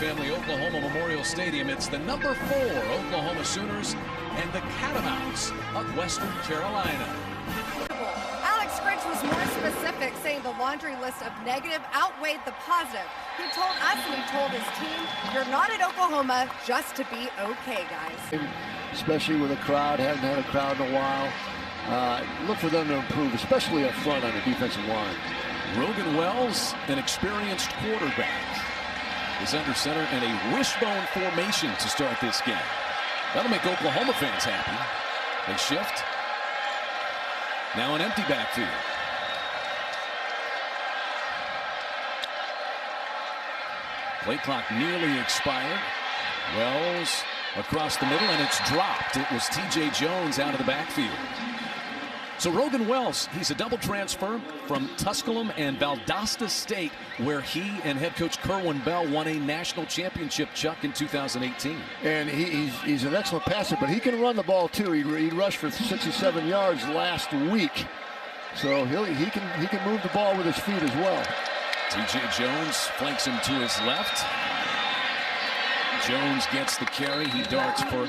family Oklahoma Memorial Stadium. It's the number 4 Oklahoma Sooners and the Catamounts of Western Carolina. Alex Grinch was more specific, saying the laundry list of negative outweighed the positive. He told us and he told his team, you're not at Oklahoma just to be okay, guys. Especially with a crowd, haven't had a crowd in a while. Look for them to improve, especially up front on the defensive line. Rogan Wells, an experienced quarterback, is under center in a wishbone formation to start this game. That'll make Oklahoma fans happy. They shift. Now an empty backfield. Play clock nearly expired. Wells across the middle, and it's dropped. It was T.J. Jones out of the backfield. So Rogan Wells, he's a double transfer from Tusculum and Valdosta State, where he and head coach Kerwin Bell won a national championship, Chuck, in 2018. And he's an excellent passer, but he can run the ball too. He rushed for 67 yards last week, so he can move the ball with his feet as well. T.J. Jones flanks him to his left. Jones gets the carry. He darts for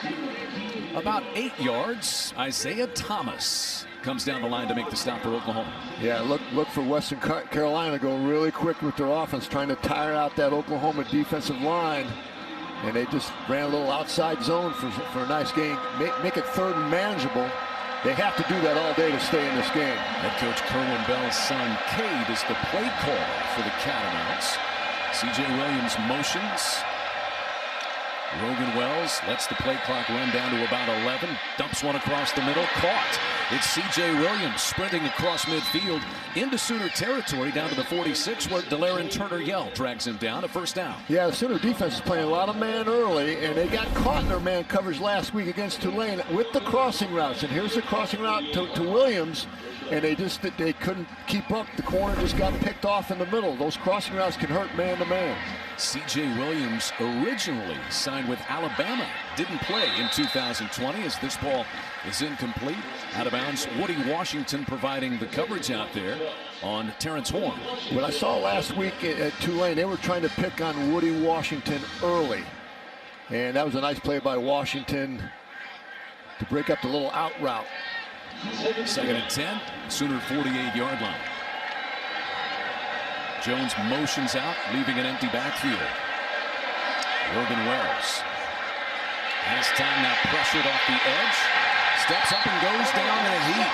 about 8 yards. Isaiah Thomas comes down the line to make the stop for Oklahoma. Yeah, look for Western Carolina to go really quick with their offense, trying to tire out that Oklahoma defensive line. And they just ran a little outside zone for a nice game. Make it third and manageable. They have to do that all day to stay in this game. Head coach Kerwin Bell's son, Cade, is the play caller for the Catamounts. C.J. Williams motions. Rogan Wells lets the play clock run down to about 11. Dumps one across the middle. Caught. It's C.J. Williams sprinting across midfield into Sooner territory down to the 46, where Delaren Turner-Yell drags him down. A first down. Yeah, the Sooner defense is playing a lot of man early, and they got caught in their man coverage last week against Tulane with the crossing routes. And here's the crossing route to Williams, and they couldn't keep up. The corner just got picked off in the middle. Those crossing routes can hurt man to man. C.J. Williams originally signed with Alabama. Didn't play in 2020 as this ball is incomplete. Out of bounds. Woody Washington providing the coverage out there on Terrence Horn. What I saw last week at Tulane, they were trying to pick on Woody Washington early. And that was a nice play by Washington to break up the little out route. 2nd and 10. Sooner 48-yard line. Jones motions out, leaving an empty backfield. Rogan Wells has time now, pressured off the edge. Steps up and goes down in a heap.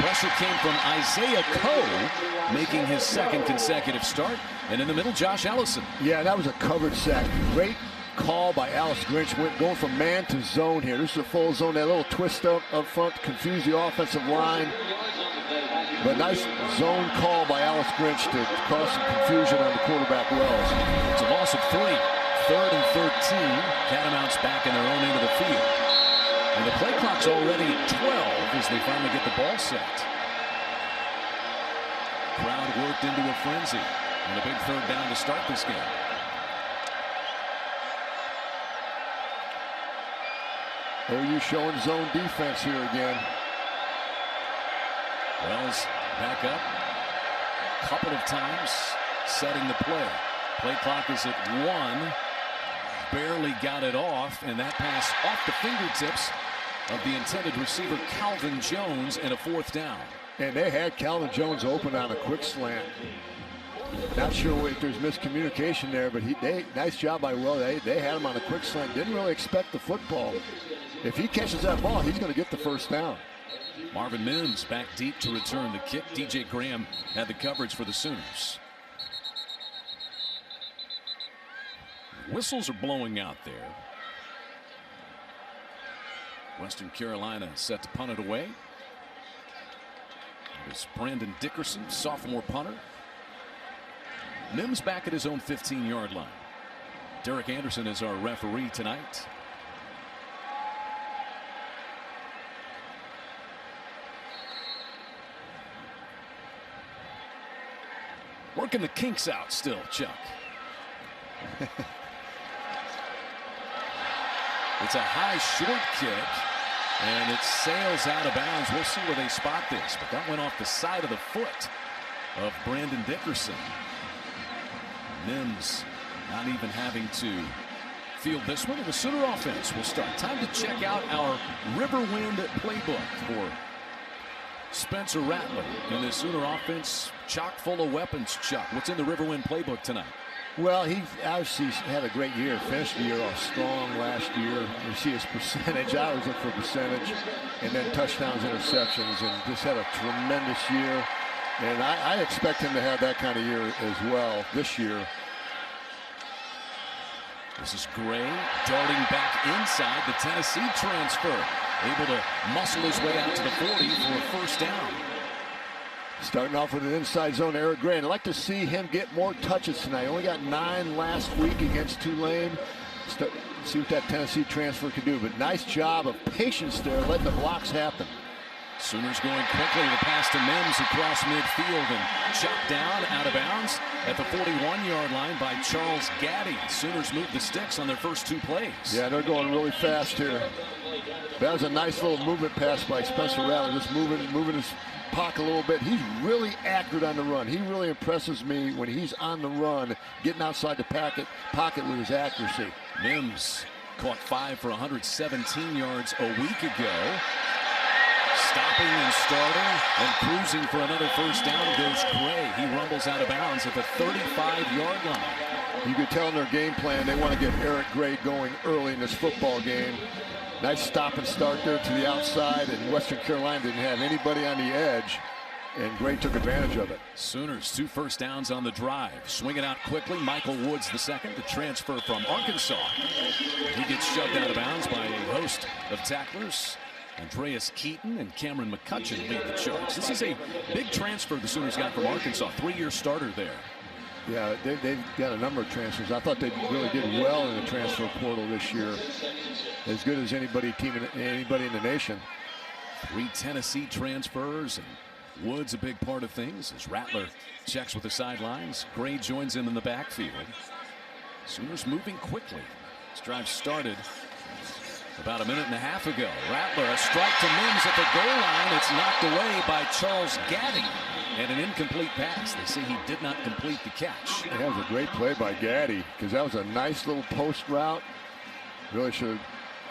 Pressure came from Isaiah Coe, making his 2nd consecutive start. And in the middle, Josh Ellison. Yeah, that was a covered sack. Great call by Alex Grinch. Going from man to zone here. This is a full zone. That little twist up front confused the offensive line. But nice zone call by Alex Grinch to cause some confusion on the quarterback Wells. It's a loss of 3. 3rd and 13. Catamounts back in their own end of the field. And the play clock's already at 12 as they finally get the ball set. Crowd worked into a frenzy. And a big 3rd down to start this game. OU showing zone defense here again. Wells back up a couple of times, setting the play. Play clock is at 1. Barely got it off, and that pass off the fingertips of the intended receiver Calvin Jones, and a 4th down. And they had Calvin Jones open on a quick slant. Not sure if there's miscommunication there, but nice job by Will. They had him on a quick slant. Didn't really expect the football. If he catches that ball, he's going to get the 1st down. Marvin Mims back deep to return the kick. DJ Graham had the coverage for the Sooners. Whistles are blowing out there. Western Carolina set to punt it away. It's Brandon Dickerson, sophomore punter. Mims back at his own 15-yard line. Derek Anderson is our referee tonight. Working the kinks out still, Chuck. It's a high short kick, and it sails out of bounds. We'll see where they spot this, but that went off the side of the foot of Brandon Dickerson. Mims not even having to field this one. And the Sooner offense will start. Time to check out our Riverwind playbook for Spencer Rattler. And the Sooner offense chock full of weapons, Chuck. What's in the Riverwind playbook tonight? Well, he obviously had a great year. Finished the year off strong last year. You see his percentage. I always look for percentage. And then touchdowns, interceptions, and just had a tremendous year. And I expect him to have that kind of year as well this year. This is Gray darting back inside. The Tennessee transfer. Able to muscle his way out to the 40 for a first down. Starting off with an inside zone, Eric Gray. I'd like to see him get more touches tonight. Only got 9 last week against Tulane. See what that Tennessee transfer can do. But nice job of patience there, letting the blocks happen. Sooners going quickly. The pass to Mims across midfield and chopped down out of bounds at the 41-yard line by Charles Gaddy. Sooners move the sticks on their first 2 plays. Yeah, they're going really fast here. That was a nice little movement pass by Spencer Rattler, just moving his pocket a little bit. He's really accurate on the run. He really impresses me when he's on the run, getting outside the pocket with his accuracy. Mims caught 5 for 117 yards a week ago. Stopping and starting and cruising for another first down goes Gray. He rumbles out of bounds at the 35-yard line. You could tell in their game plan they want to get Eric Gray going early in this football game. Nice stop and start there to the outside, and Western Carolina didn't have anybody on the edge, and Gray took advantage of it. Sooners 2 first downs on the drive. Swing it out quickly. Michael Woods the second, the transfer from Arkansas. He gets shoved out of bounds by a host of tacklers. Andreas Keaton and Cameron McCutcheon lead the charge. This is a big transfer the Sooners got from Arkansas. 3-year starter there. Yeah, they've got a number of transfers. I thought they really did well in the transfer portal this year. As good as anybody in the nation. 3 Tennessee transfers, and Woods a big part of things as Rattler checks with the sidelines. Gray joins him in the backfield. Sooners moving quickly. This drive started about a minute and a half ago. Rattler, a strike to Mims at the goal line. It's knocked away by Charles Gaddy. And an incomplete pass. They say he did not complete the catch. That was a great play by Gaddy, because that was a nice little post route. Really should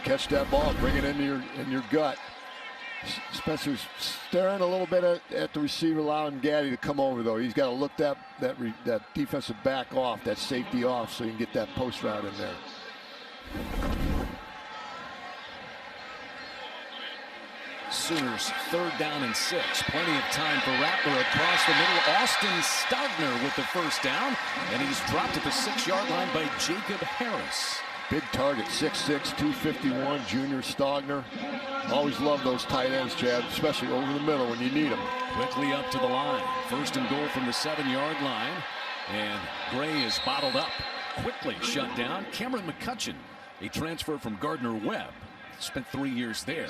catch that ball, bring it into your gut. Spencer's staring a little bit at the receiver, allowing Gaddy to come over, though. He's got to look that defensive back off, that safety off, so you can get that post route in there. Sooners 3rd down and 6. Plenty of time for Rattler across the middle. Austin Stogner with the first down, and he's dropped at the 6-yard line by Jacob Harris. Big target, 6'6", 251, junior Stogner. Always love those tight ends, Chad, especially over the middle when you need them. Quickly up to the line. 1st and goal from the 7-yard line, and Gray is bottled up. Quickly shut down. Cameron McCutcheon, a transfer from Gardner-Webb, spent 3 years there,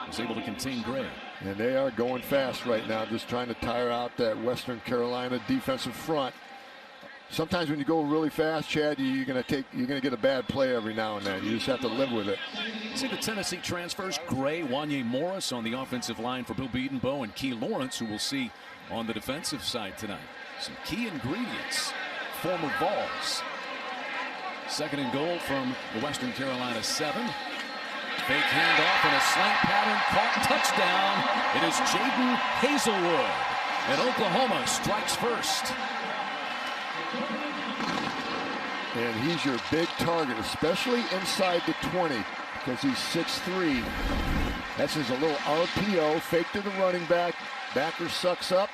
was able to contain Gray. And they are going fast right now, just trying to tire out that Western Carolina defensive front. Sometimes when you go really fast, Chad, you're going to get a bad play every now and then. You just have to live with it. See the Tennessee transfers: Gray, Wanye Morris on the offensive line for Bill Bedenbaugh, and Key Lawrence, who we'll see on the defensive side tonight. Some key ingredients. Former Vols. 2nd and goal from the Western Carolina 7. Fake handoff and a slant pattern caught. Touchdown. It is Jaden Hazelwood, and Oklahoma strikes first. And he's your big target, especially inside the 20, because he's 6'3". That's just a little RPO, fake to the running back. Backer sucks up.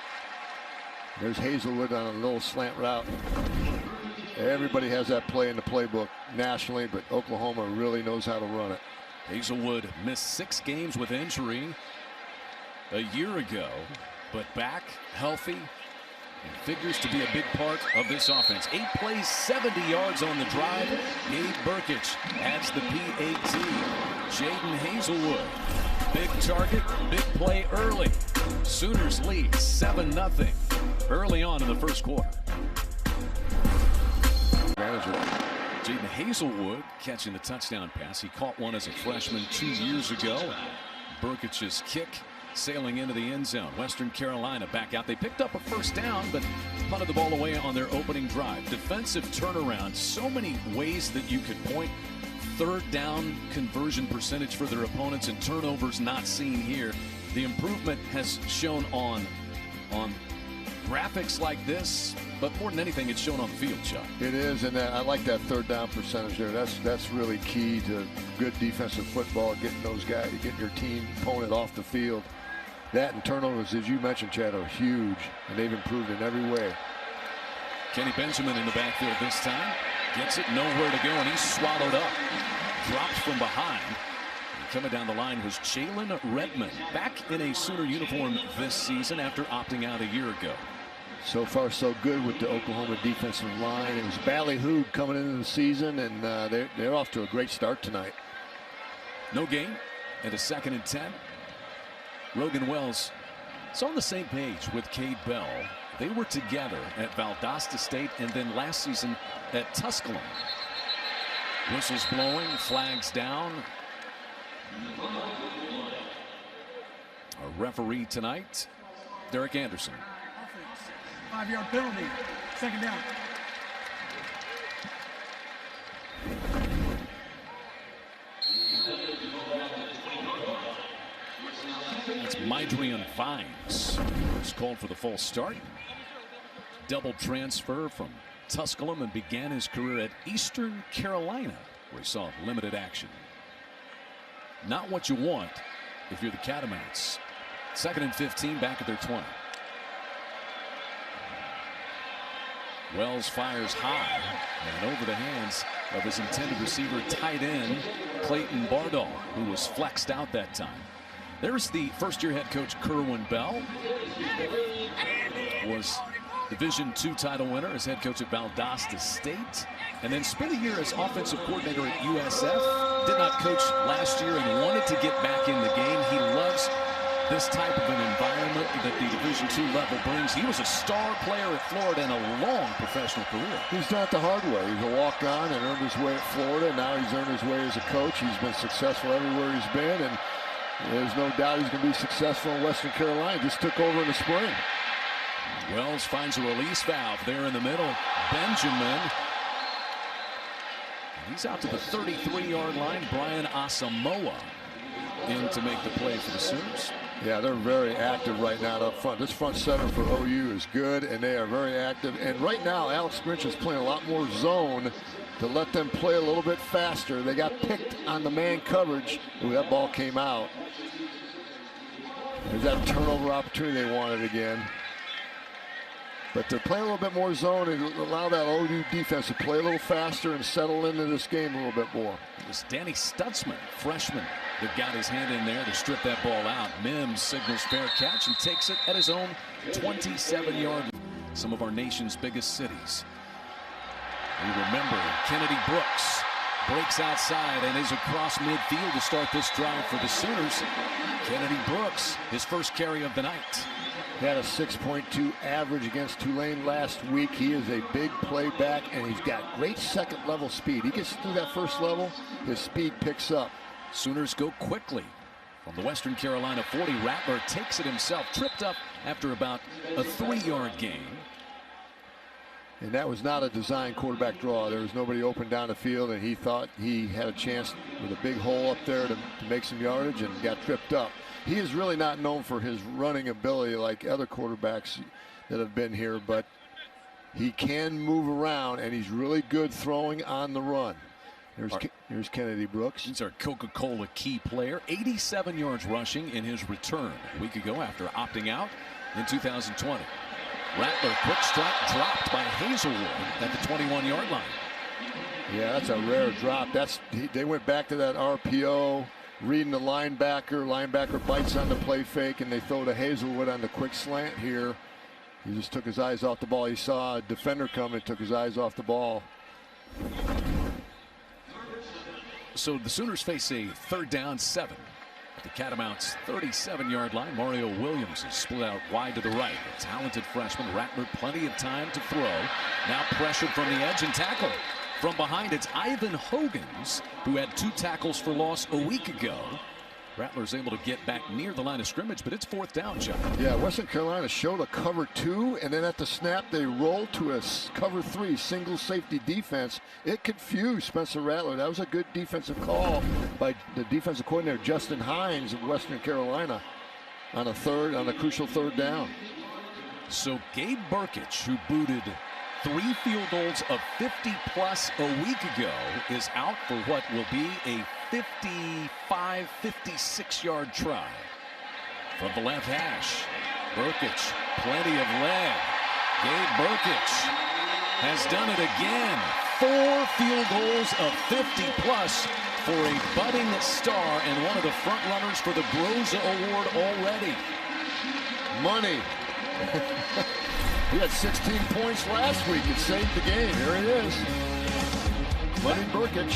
There's Hazelwood on a little slant route. Everybody has that play in the playbook nationally, but Oklahoma really knows how to run it. Hazelwood missed 6 games with injury a year ago, but back healthy and figures to be a big part of this offense. 8 plays, 70 yards on the drive. Gabe Burkich adds the PAT. Jaden Hazelwood, big target, big play early. Sooners lead 7-0 early on in the first quarter. Jaden Hazelwood catching the touchdown pass. He caught one as a freshman 2 years ago. Burkich's kick sailing into the end zone. Western Carolina back out. They picked up a first down, but punted the ball away on their opening drive. Defensive turnaround. So many ways that you could point. Third down conversion percentage for their opponents, and turnovers not seen here. The improvement has shown on graphics like this, but more than anything, it's shown on the field, Chuck. It is, and I like that third down percentage there. That's really key to good defensive football, getting those guys, getting your team opponent off the field. That and turnovers, as you mentioned, Chad, are huge, and they've improved in every way. Kenny Benjamin in the backfield this time. Gets it nowhere to go, and he's swallowed up. Dropped from behind. And coming down the line was Jalen Redmond, back in a Sooner uniform this season after opting out a year ago. So far, so good with the Oklahoma defensive line. It was ballyhooed coming into the season, and they're off to a great start tonight. No gain, and a 2nd and 10. Rogan Wells is on the same page with Cade Bell. They were together at Valdosta State and then last season at Tusculum. Whistles blowing, flags down. A referee tonight, Derek Anderson. 5-yard penalty, 2nd down. It's Mydrian Vines who's called for the false start. Double transfer from Tusculum and began his career at Eastern Carolina, where he saw limited action. Not what you want if you're the Catamounts. 2nd and 15, back at their 20. Wells fires high and over the hands of his intended receiver, tight end Clayton Bardall, who was flexed out that time. There's the first-year head coach Kerwin Bell. Was Division II title winner as head coach at Valdosta State, and then spent a year as offensive coordinator at USF. Did not coach last year and wanted to get back in the game. He loves this type of an environment that the Division II level brings. He was a star player at Florida and a long professional career. He's done it the hard way. He's a walk-on and earned his way at Florida. Now he's earned his way as a coach. He's been successful everywhere he's been, and there's no doubt he's going to be successful in Western Carolina. Just took over in the spring. Wells finds a release valve there in the middle. Benjamin. He's out to the 33-yard line. Brian Asamoah in to make the play for the Sooners. Yeah, they're very active right now up front. This front seven for OU is good, and they are very active. And right now, Alex Grinch is playing a lot more zone to let them play a little bit faster. They got picked on the man coverage. Ooh, that ball came out. There's that turnover opportunity they wanted again. But they're playing a little bit more zone and allow that OU defense to play a little faster and settle into this game a little bit more. It was Danny Stutzman, freshman, that got his hand in there to strip that ball out. Mims signals fair catch and takes it at his own 27-yard line. Some of our nation's biggest cities. We remember Kennedy Brooks breaks outside and is across midfield to start this drive for the Sooners. Kennedy Brooks, his first carry of the night. He had a 6.2 average against Tulane last week. He is a big play back, and he's got great second-level speed. He gets through that first level, his speed picks up. Sooners go quickly from the Western Carolina 40. Rattler takes it himself, tripped up after about a 3-yard gain. And that was not a design quarterback draw. There was nobody open down the field, and he thought he had a chance with a big hole up there to make some yardage and got tripped up. He is really not known for his running ability like other quarterbacks that have been here, but he can move around, and he's really good throwing on the run. Here's Kennedy Brooks. He's our Coca-Cola key player. 87 yards rushing in his return a week ago after opting out in 2020. Rattler, quick strike dropped by Hazelwood at the 21-yard line. Yeah, that's a rare drop. They went back to that RPO, reading the linebacker. Linebacker bites on the play fake, and they throw to Hazelwood on the quick slant here. He just took his eyes off the ball. He saw a defender come and took his eyes off the ball. So the Sooners face a 3rd down 7. At the Catamounts' 37-yard line, Mario Williams is split out wide to the right. A talented freshman. Rattler plenty of time to throw. Now pressured from the edge and tackled. From behind, it's Ivan Hogans, who had 2 tackles for loss a week ago. Rattler's able to get back near the line of scrimmage, but it's 4th down, Chuck. Yeah, Western Carolina showed a cover 2, and then at the snap they rolled to a cover 3 single safety defense. It confused Spencer Rattler. That was a good defensive call by the defensive coordinator Justin Hines of Western Carolina on a crucial 3rd down. So Gabe Brkic, who booted 3 field goals of 50+ a week ago, is out for what will be a 56-yard try. From the left hash, Brkic, plenty of leg. Gabe Brkic has done it again. 4 field goals of 50+ for a budding star and one of the front runners for the Groza Award already. Money. He had 16 points last week. It saved the game. Here he is. Money Brkic.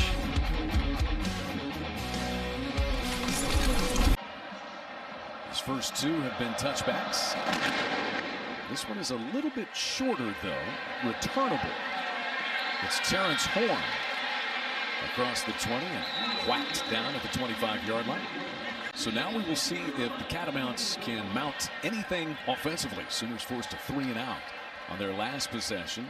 His first 2 have been touchbacks. This one is a little bit shorter, though. Returnable. It's Terrence Horn across the 20 and whacked down at the 25-yard line. So now we will see if the Catamounts can mount anything offensively. Sooners forced a 3 and out on their last possession.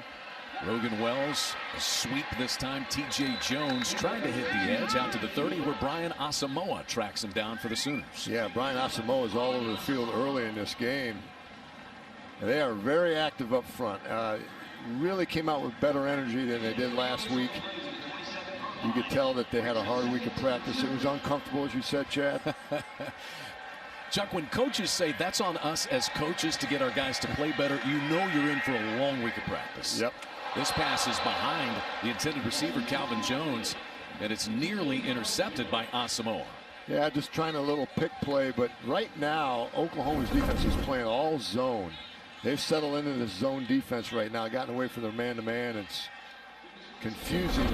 Rogan Wells, a sweep this time. TJ Jones trying to hit the edge out to the 30, where Brian Asamoah tracks him down for the Sooners. Yeah, Brian Asamoah is all over the field early in this game. And they are very active up front. Really came out with better energy than they did last week. You could tell that they had a hard week of practice. It was uncomfortable, as you said, Chad. Chuck, when coaches say that's on us as coaches to get our guys to play better, you know you're in for a long week of practice. Yep. This pass is behind the intended receiver, Calvin Jones, and it's nearly intercepted by Asamoah. Yeah, just trying a little pick play, but right now, Oklahoma's defense is playing all zone. They've settled into this zone defense right now, gotten away from their man-to-man. It's confusing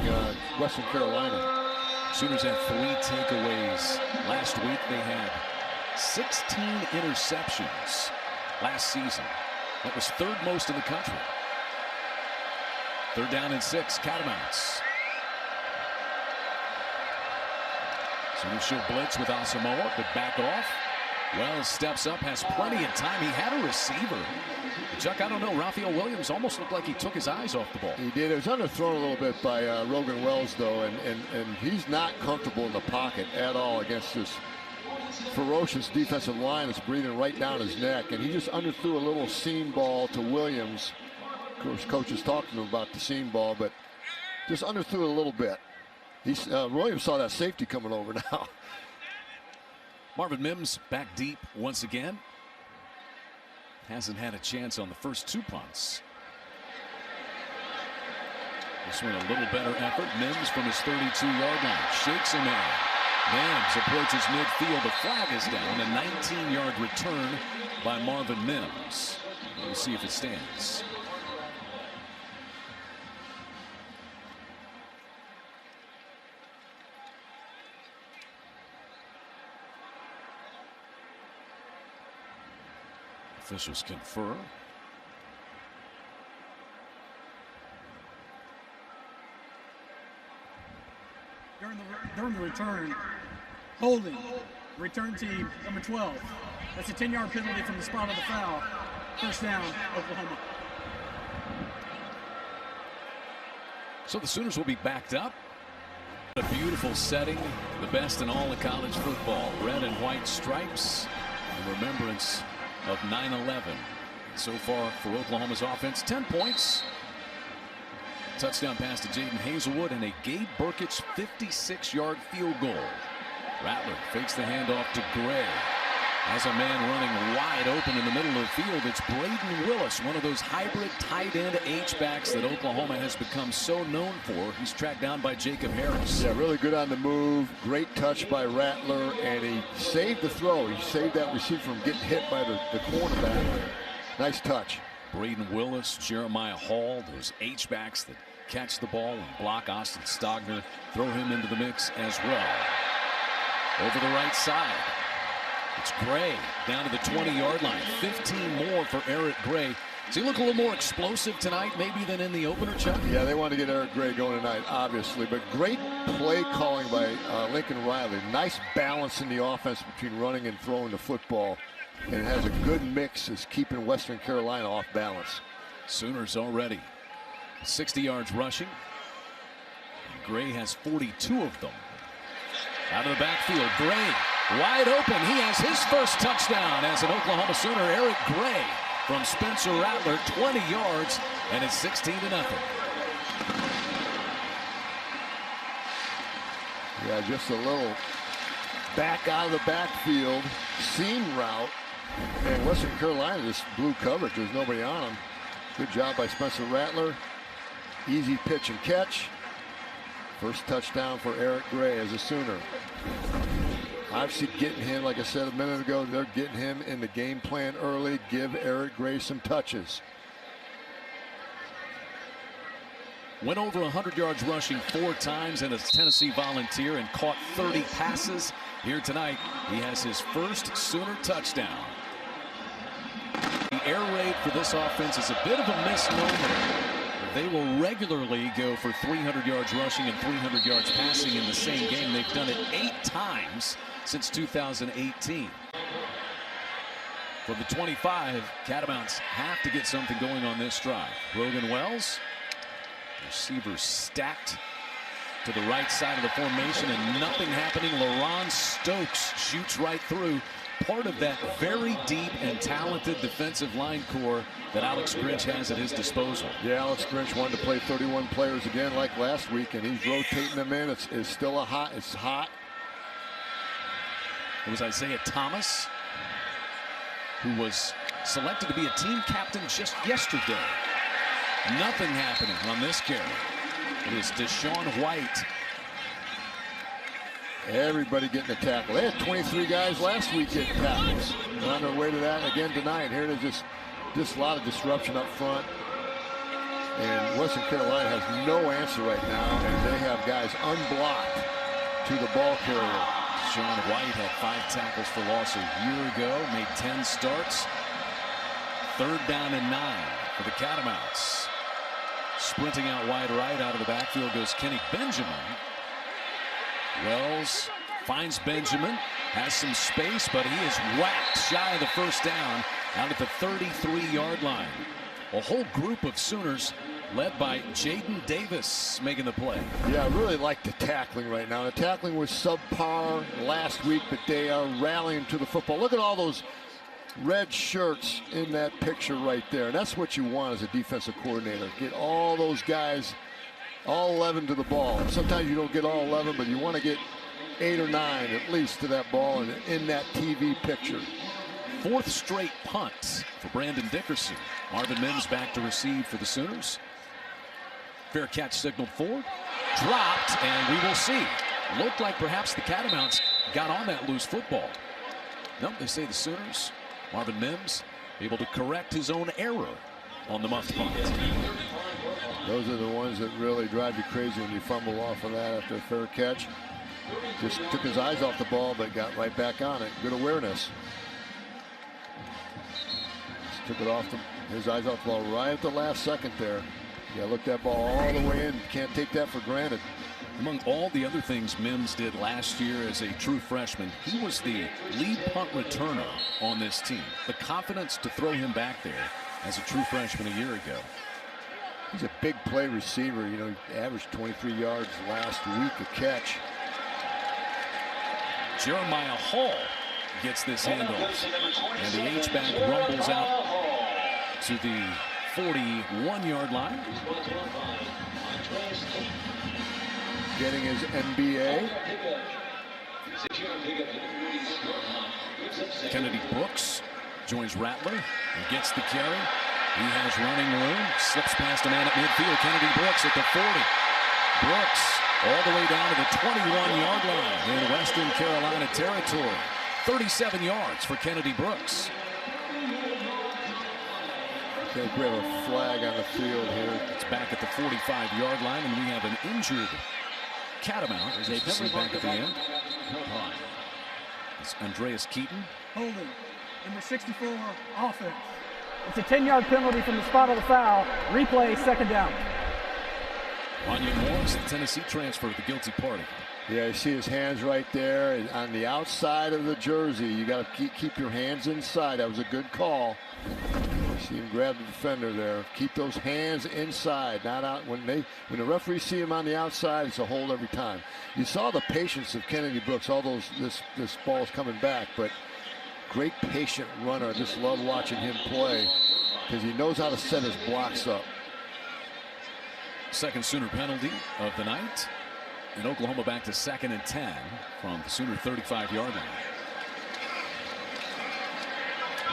Western Carolina. Sooners have 3 takeaways. Last week they had 16 interceptions last season. That was 3rd most in the country. 3rd down and 6, Catamounts. Sooners show blitz with Asamoah, but back off. Wells steps up, has plenty of time. He had a receiver. Chuck, I don't know. Raphael Williams almost looked like he took his eyes off the ball. He did. It was underthrown a little bit by Rogan Wells, though, and he's not comfortable in the pocket at all against this ferocious defensive line that's breathing right down his neck. And he just underthrew a little seam ball to Williams. Of course, coach is talking to him about the seam ball, but just underthrew it a little bit. Williams saw that safety coming over now. Marvin Mims back deep once again. Hasn't had a chance on the first 2 punts. This one a little better effort. Mims from his 32-yard line shakes him in. Mims approaches midfield. The flag is down. A 19-yard return by Marvin Mims. We'll see if it stands. Officials confer. During the return, holding, return team number 12. That's a 10-yard penalty from the spot of the foul. 1st down, Oklahoma. So the Sooners will be backed up. A beautiful setting, the best in all of college football. Red and white stripes in remembrance of 9/11. So far for Oklahoma's offense, 10 points. Touchdown pass to Jaden Hazelwood and a Gabe Brkic 56-yard field goal. Rattler fakes the handoff to Gray. Has a man running wide open in the middle of the field. It's Braden Willis, one of those hybrid tight end H-backs that Oklahoma has become so known for. He's tracked down by Jacob Harris. Yeah, really good on the move. Great touch by Rattler, and he saved the throw. He saved that receiver from getting hit by the cornerback. Nice touch. Braden Willis, Jeremiah Hall, those H-backs that catch the ball and block Austin Stogner. Throw him into the mix as well. Over the right side. It's Gray down to the 20-yard line. 15 more for Eric Gray. Does he look a little more explosive tonight maybe than in the opener, Chuck? Yeah, they want to get Eric Gray going tonight, obviously. But great play calling by Lincoln Riley. Nice balance in the offense between running and throwing the football. And it has a good mix as keeping Western Carolina off balance. Sooners already 60 yards rushing. Gray has 42 of them. Out of the backfield, Gray wide open. He has his first touchdown as an Oklahoma Sooner. Eric Gray from Spencer Rattler, 20 yards, and it's 16-0. Yeah, just a little back out of the backfield seam route. And Western Carolina just blew coverage. There's nobody on him. Good job by Spencer Rattler. Easy pitch and catch. First touchdown for Eric Gray as a Sooner. Obviously getting him, like I said a minute ago, they're getting him in the game plan early. Give Eric Gray some touches. Went over 100 yards rushing 4 times and a Tennessee Volunteer and caught 30 passes. Here tonight, he has his first Sooner touchdown. The air raid for this offense is a bit of a misnomer. They will regularly go for 300 yards rushing and 300 yards passing in the same game. They've done it 8 times since 2018. From the 25, Catamounts have to get something going on this drive. Rogan Wells, receivers stacked to the right side of the formation and nothing happening. LaRon Stokes shoots right through. Part of that very deep and talented defensive line core that Alex Grinch has at his disposal. Yeah, Alex Grinch wanted to play 31 players again like last week, and he's rotating them in. It's still it's hot. It was Isaiah Thomas who was selected to be a team captain just yesterday. Nothing happening on this carry. It is Deshaun White. Everybody getting a tackle. They had 23 guys last week getting tackles. They're on their way to that again tonight. Here it is, just a lot of disruption up front. And Western Carolina has no answer right now, and they have guys unblocked to the ball carrier. Deshaun White had 5 tackles for loss a year ago, made 10 starts. 3rd down and 9 for the Catamounts. Sprinting out wide right out of the backfield goes Kenny Benjamin. Wells finds Benjamin, has some space, but he is whacked shy of the first down out at the 33-yard line. A whole group of Sooners led by Jaden Davis making the play. Yeah, I really like the tackling right now. The tackling was subpar last week, but they are rallying to the football. Look at all those red shirts in that picture right there. And that's what you want as a defensive coordinator. Get all those guys, all 11 to the ball. And sometimes you don't get all 11, but you want to get 8 or 9 at least to that ball and in that TV picture. 4th straight punt for Brandon Dickerson. Marvin Mims back to receive for the Sooners. Fair catch signaled for. Dropped, and we will see. Looked like perhaps the Catamounts got on that loose football. Nope, they say the Sooners. Marvin Mims able to correct his own error on the muffed punt. Those are the ones that really drive you crazy when you fumble off of that after a fair catch. Just took his eyes off the ball, but got right back on it. Good awareness. Just took it off his eyes off the ball right at the last second there. Yeah, look that ball all the way in. Can't take that for granted. Among all the other things Mims did last year as a true freshman, he was the lead punt returner on this team. The confidence to throw him back there as a true freshman a year ago. He's a big play receiver. You know, he averaged 23 yards last week a catch. Jeremiah Hall gets this handoff, and the H-back rumbles out to the 41-yard line. Getting his MBA. Kennedy Brooks joins Rattler and gets the carry. He has running room, slips past a man at midfield. Kennedy Brooks at the 40. Brooks all the way down to the 21-yard line in Western Carolina territory. 37 yards for Kennedy Brooks. I think we have a flag on the field here. It's back at the 45-yard line, and we have an injured Catamount, as they see back at the end. It's Andreas Keaton. Holding, number 64, offense. It's a 10-yard penalty from the spot of the foul. Replay, second down. Wanya Morris, the Tennessee transfer, the guilty party. Yeah, you see his hands right there and on the outside of the jersey. You got to keep your hands inside. That was a good call. You see him grab the defender there. Keep those hands inside, not out. When the referees see him on the outside, it's a hold every time. You saw the patience of Kennedy Brooks. This ball's coming back, but great patient runner. I just love watching him play because he knows how to set his blocks up. Second Sooner penalty of the night. And Oklahoma back to 2nd and 10 from the Sooner 35-yard line.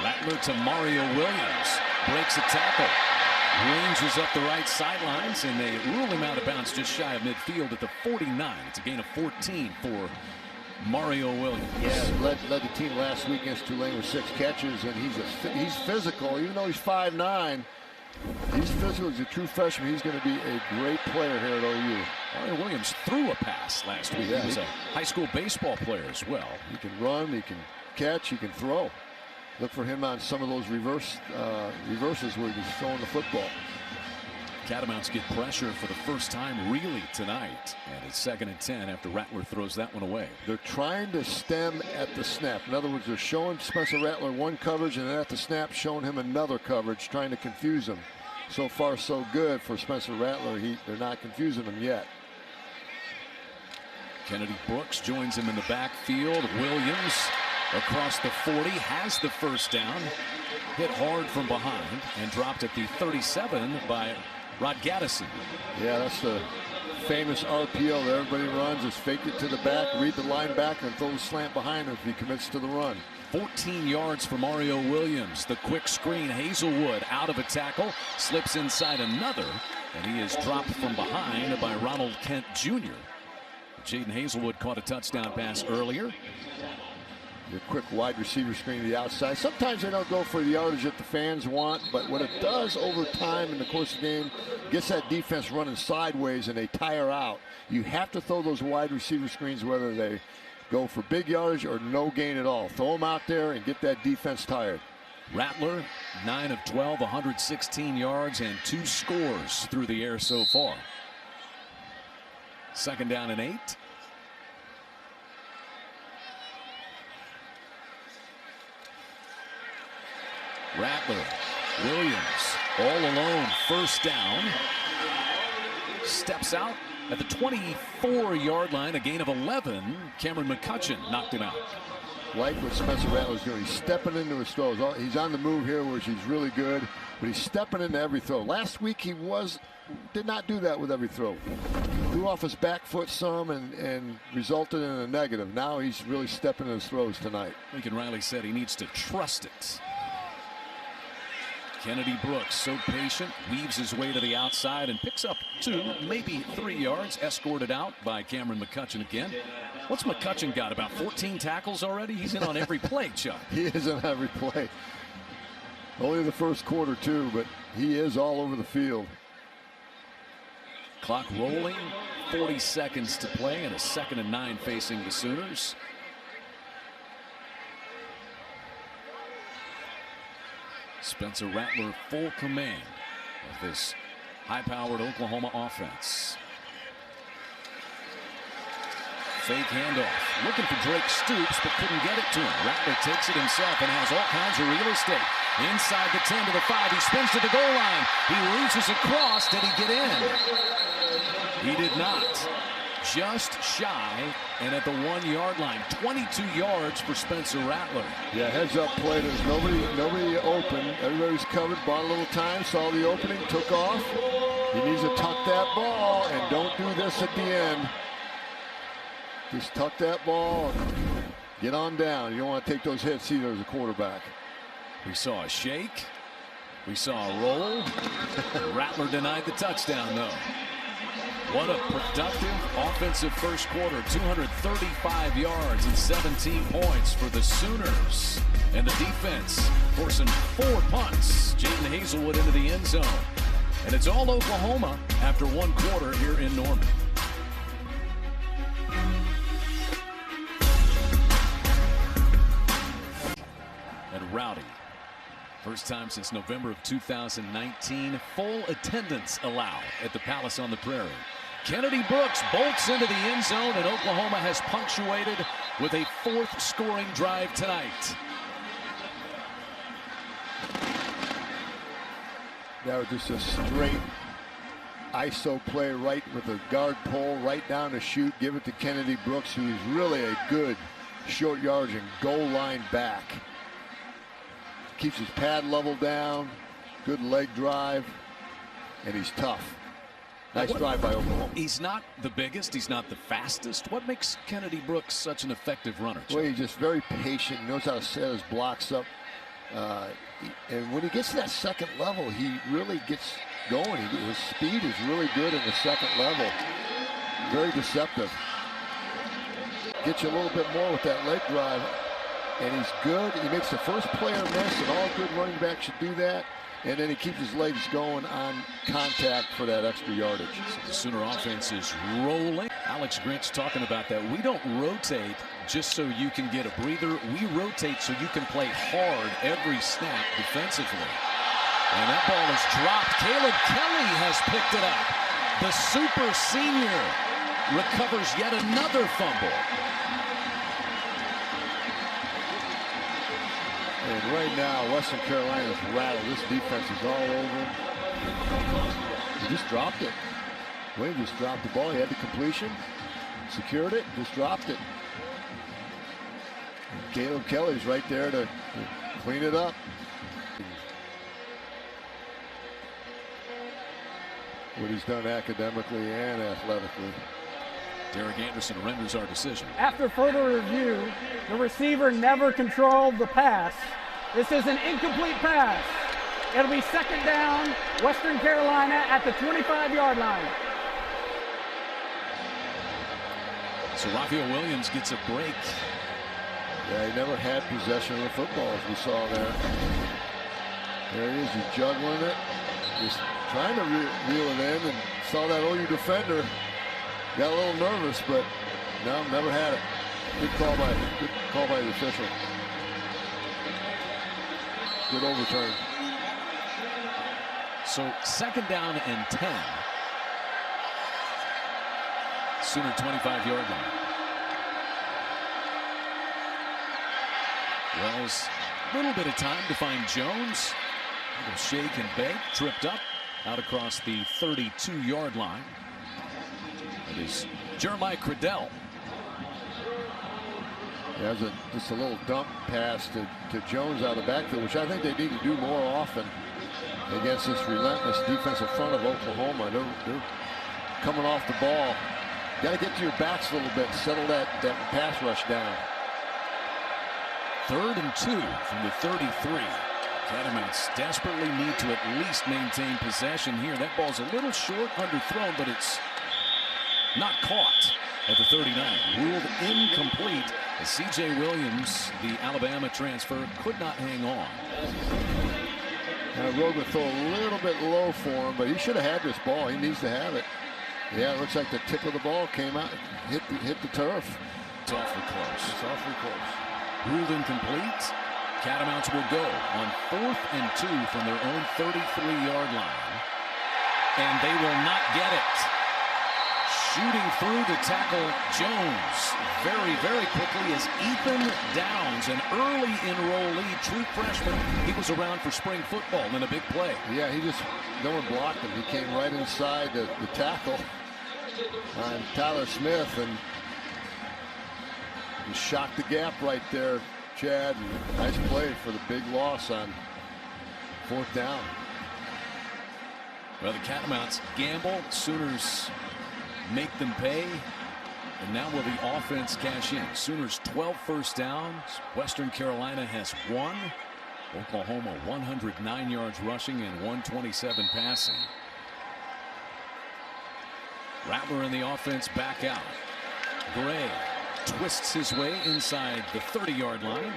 Rattler to Mario Williams. Breaks a tackle. Ranges up the right sidelines, and they rule him out of bounds just shy of midfield at the 49. It's a gain of 14 for Mario Williams. Yeah, led the team last week against Tulane with 6 catches, and he's physical. Even though he's 5'9", he's physical. He's a true freshman. He's going to be a great player here at OU. Mario Williams threw a pass last week. Yeah, he was a high school baseball player as well. He can run, he can catch, he can throw. Look for him on some of those reverses where he's throwing the football. Catamounts get pressure for the first time really tonight. And it's 2nd and 10 after Rattler throws that one away. They're trying to stem at the snap. In other words, they're showing Spencer Rattler one coverage and then at the snap showing him another coverage, trying to confuse him. So far so good for Spencer Rattler. They're not confusing him yet. Kennedy Brooks joins him in the backfield. Williams across the 40 has the first down. Hit hard from behind and dropped at the 37 by Rod Gaddison. Yeah, that's the famous RPO that everybody runs, is fake it to the back, read the linebacker, and throw the slant behind him if he commits to the run. 14 yards for Mario Williams. The quick screen, Hazelwood out of a tackle, slips inside another, and he is dropped from behind by Ronald Kent Jr. Jaden Hazelwood caught a touchdown pass earlier. Your quick wide receiver screen to the outside. Sometimes they don't go for the yardage that the fans want, but what it does over time in the course of the game gets that defense running sideways and they tire out. You have to throw those wide receiver screens whether they go for big yardage or no gain at all. Throw them out there and get that defense tired. Rattler, 9 of 12, 116 yards and 2 scores through the air so far. 2nd down and 8. Rattler, Williams, all alone, first down. Steps out at the 24-yard line, a gain of 11. Cameron McCutcheon knocked him out. Like what Spencer Rattler's doing. He's stepping into his throws. He's on the move here, which he's really good, but he's stepping into every throw. Last week he did not do that with every throw. Threw off his back foot some and resulted in a negative. Now he's really stepping in his throws tonight. Lincoln Riley said he needs to trust it. Kennedy Brooks, so patient, weaves his way to the outside and picks up 2, maybe 3 yards, escorted out by Cameron McCutcheon again. What's McCutcheon got, about 14 tackles already? He's in on every play, Chuck. He is on every play. Only the first quarter, too, but he is all over the field. Clock rolling, 40 seconds to play, and a 2nd and 9 facing the Sooners. Spencer Rattler full command of this high-powered Oklahoma offense. Fake handoff, looking for Drake Stoops, but couldn't get it to him. Rattler takes it himself and has all kinds of real estate. Inside the 10 to the 5, he spins to the goal line. He reaches across. Did he get in? He did not. Just shy and at the 1-yard line. 22 yards for Spencer Rattler. Yeah, heads up play. There's nobody open. Everybody's covered. Bought a little time. Saw the opening. Took off. He needs to tuck that ball and don't do this at the end. Just tuck that ball and get on down. You don't want to take those hits either as a quarterback. We saw a shake. We saw a roll. Rattler denied the touchdown, though. What a productive offensive first quarter. 235 yards and 17 points for the Sooners. And the defense forcing 4 punts. Jaden Hazelwood into the end zone. And it's all Oklahoma after 1 quarter here in Norman. And Rowdy First time since November of 2019. Full attendance allowed at the Palace on the Prairie. Kennedy Brooks bolts into the end zone, and Oklahoma has punctuated with a 4th scoring drive tonight. That was just a straight ISO play right with the guard pull right down to shoot. Give it to Kennedy Brooks, who is really a good short yardage and goal line back. Keeps his pad level down. Good leg drive. And he's tough. Nice drive by Oklahoma. He's not the biggest. He's not the fastest. What makes Kennedy Brooks such an effective runner? Well, he's just very patient. Knows how to set his blocks up. And when he gets to that second level, he really gets going. His speed is really good in the second level. Very deceptive. Gets you a little bit more with that leg drive. And he's good. He makes the first player miss, and all good running backs should do that. And then he keeps his legs going on contact for that extra yardage. So the Sooner offense is rolling. Alex Grinch talking about that. We don't rotate just so you can get a breather. We rotate so you can play hard every snap defensively. And that ball is dropped. Caleb Kelly has picked it up. The super senior recovers yet another fumble. And right now, Western Carolina's rattled. This defense is all over him. He just dropped it. Wayne just dropped the ball. He had the completion, secured it, just dropped it. And Caleb Kelly's right there to clean it up. What he's done academically and athletically. Derek Anderson renders our decision. After further review, the receiver never controlled the pass. This is an incomplete pass. It'll be second down, Western Carolina at the 25-yard line. So Raphael Williams gets a break. Yeah, he never had possession of the football, as we saw there. There he is, he's juggling it. Just trying to reel it in, and saw that OU defender. Got a little nervous, but no, never had it. Good call by the official. Good overturn. So second down and 10. Sooner 25-yard line. Wells, a little bit of time to find Jones. A little shake and bake, tripped up out across the 32-yard line. It is Jeremiah Cradell. There's just a little dump pass to Jones out of the backfield, which I think they need to do more often against this relentless defensive front of Oklahoma. They're coming off the ball. Got to get to your backs a little bit, settle that pass rush down. 3rd and 2 from the 33. Catamounts desperately need to at least maintain possession here. That ball's a little short, underthrown, but it's not caught at the 39. Ruled incomplete as C.J. Williams, the Alabama transfer, could not hang on. Rogue would throw a little bit low for him, but he should have had this ball. He needs to have it. Yeah, it looks like the tip of the ball came out, hit the turf. It's awfully close. It's awfully close. Ruled incomplete. Catamounts will go on 4th and 2 from their own 33-yard line. And they will not get it. Shooting through to tackle Jones very, very quickly is Ethan Downs, an early enrollee, true freshman. He was around for spring football in a big play. Yeah, no one blocked him. He came right inside the tackle on Tyler Smith and he shot the gap right there, Chad. Nice play for the big loss on 4th down. Well, the Catamounts gamble. Sooners make them pay. And now will the offense cash in? Sooners 12 first downs. Western Carolina has 1. Oklahoma 109 yards rushing and 127 passing. Rattler in the offense back out. Gray twists his way inside the 30-yard line.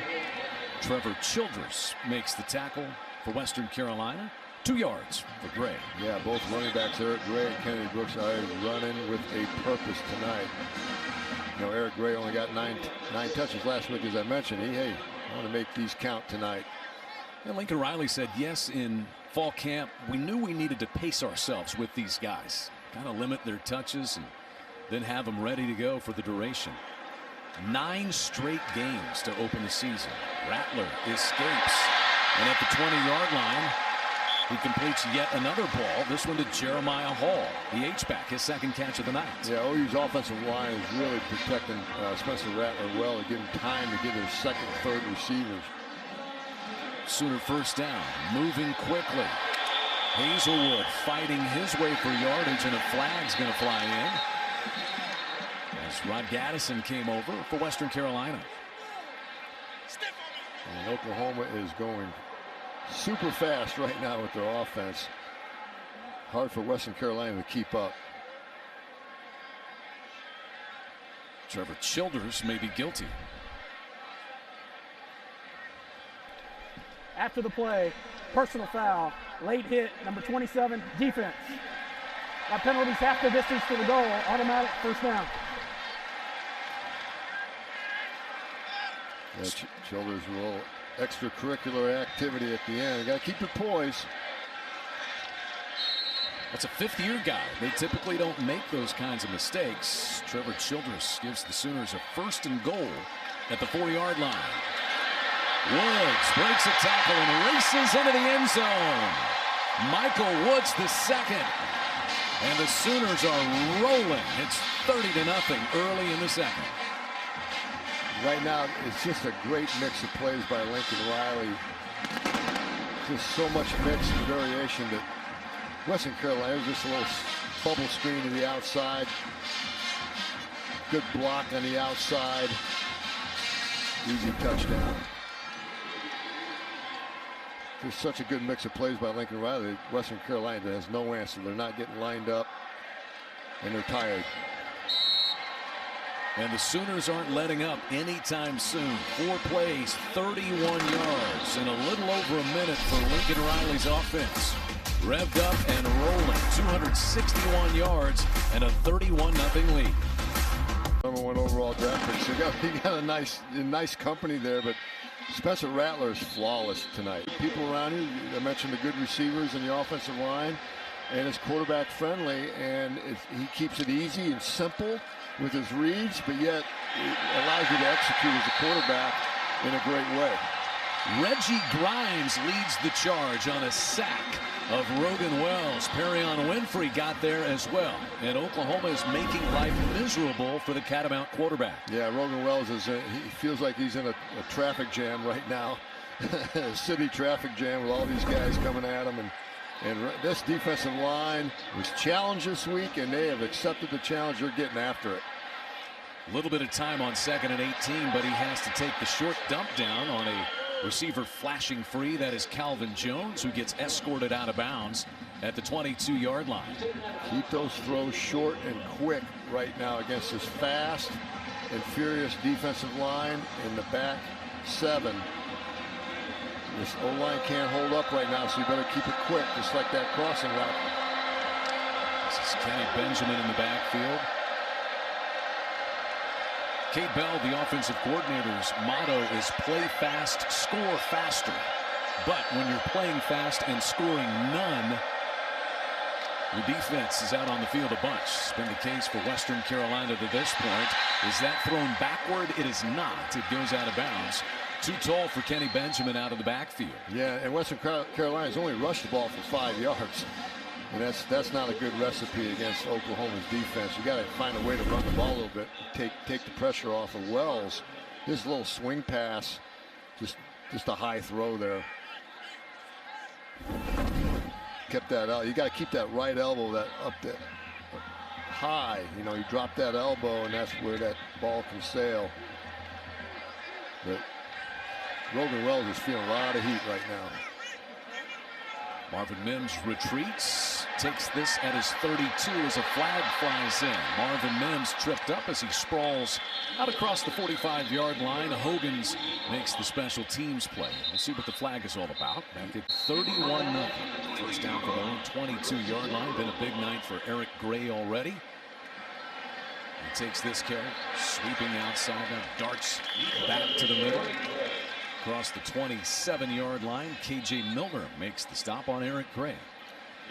Trevor Childress makes the tackle for Western Carolina. 2 yards for Gray. Yeah, both running backs, Eric Gray and Kennedy Brooks, are running with a purpose tonight. You know, Eric Gray only got nine touches last week, as I mentioned. I want to make these count tonight. And Lincoln Riley said, yes, in fall camp, we knew we needed to pace ourselves with these guys, kind of limit their touches and then have them ready to go for the duration. 9 straight games to open the season. Rattler escapes, and at the 20-yard line, he completes yet another ball, this one to Jeremiah Hall, the H-back, his second catch of the night. Yeah, OU's offensive line is really protecting Spencer Rattler well to give him time to get his second and third receivers. Sooner first down, moving quickly. Hazelwood fighting his way for yardage, and a flag's going to fly in as Rod Gaddison came over for Western Carolina. And Oklahoma is going super fast right now with their offense. Hard for Western Carolina to keep up. Trevor Childers may be guilty. After the play, personal foul, late hit, number 27, defense. That penalty's half the distance to the goal, automatic first down. Yeah, Childers a little extracurricular activity at the end. Got to keep your poise. That's a fifth-year guy. They typically don't make those kinds of mistakes. Trevor Childers gives the Sooners a first and goal at the 4-yard line. Woods breaks a tackle and races into the end zone. Michael Woods the second. And the Sooners are rolling. It's 30-0 early in the second. Right now, it's just a great mix of plays by Lincoln Riley. Just so much mix and variation that Western Carolina was just a little bubble screen to the outside. Good block on the outside. Easy touchdown. There's such a good mix of plays by Lincoln Riley. Western Carolina has no answer. They're not getting lined up, and they're tired. And the Sooners aren't letting up anytime soon. 4 plays, 31 yards, and a little over a minute for Lincoln Riley's offense. Revved up and rolling, 261 yards and a 31-0 lead. Number 1 overall draft pick. So you got a nice company there, but Spencer Rattler is flawless tonight. People around you, I mentioned the good receivers in the offensive line, and it's quarterback friendly, and he keeps it easy and simple with his reads, but yet it allows you to execute as a quarterback in a great way. Reggie Grimes leads the charge on a sack of Rogan Wells. Perrion Winfrey got there as well. And Oklahoma is making life miserable for the Catamount quarterback. Yeah, Rogan Wells he feels like he's in a traffic jam right now. A city traffic jam with all these guys coming at him. And this defensive line was challenged this week, and they have accepted the challenge. They're getting after it. A little bit of time on 2nd and 18, but he has to take the short dump down on a receiver flashing free. That is Calvin Jones, who gets escorted out of bounds at the 22-yard line. Keep those throws short and quick right now against this fast and furious defensive line in the back 7. This O-line can't hold up right now, so you better keep it quick, just like that crossing route. This is Kenny Benjamin in the backfield. Kate Bell, the offensive coordinator's motto is play fast, score faster. But when you're playing fast and scoring none, your defense is out on the field a bunch. It's been the case for Western Carolina to this point. Is that thrown backward? It is not. It goes out of bounds. Too tall for Kenny Benjamin out of the backfield. Yeah, and Western Carolina's only rushed the ball for 5 yards. And that's not a good recipe against Oklahoma's defense. You got to find a way to run the ball a little bit, take the pressure off of Wells. This little swing pass, just a high throw there. Kept that out. You got to keep that right elbow up there high. You know, you drop that elbow, and that's where that ball can sail. But Rogan Wells is feeling a lot of heat right now. Marvin Mims retreats, takes this at his 32 as a flag flies in. Marvin Mims tripped up as he sprawls out across the 45-yard line. Hogan's makes the special teams play. We'll see what the flag is all about. Back at 31-0. First down for the own 22-yard line. Been a big night for Eric Gray already. He takes this carry, sweeping outside, now darts back to the middle. Across the 27-yard line, KJ Milner makes the stop on Eric Gray.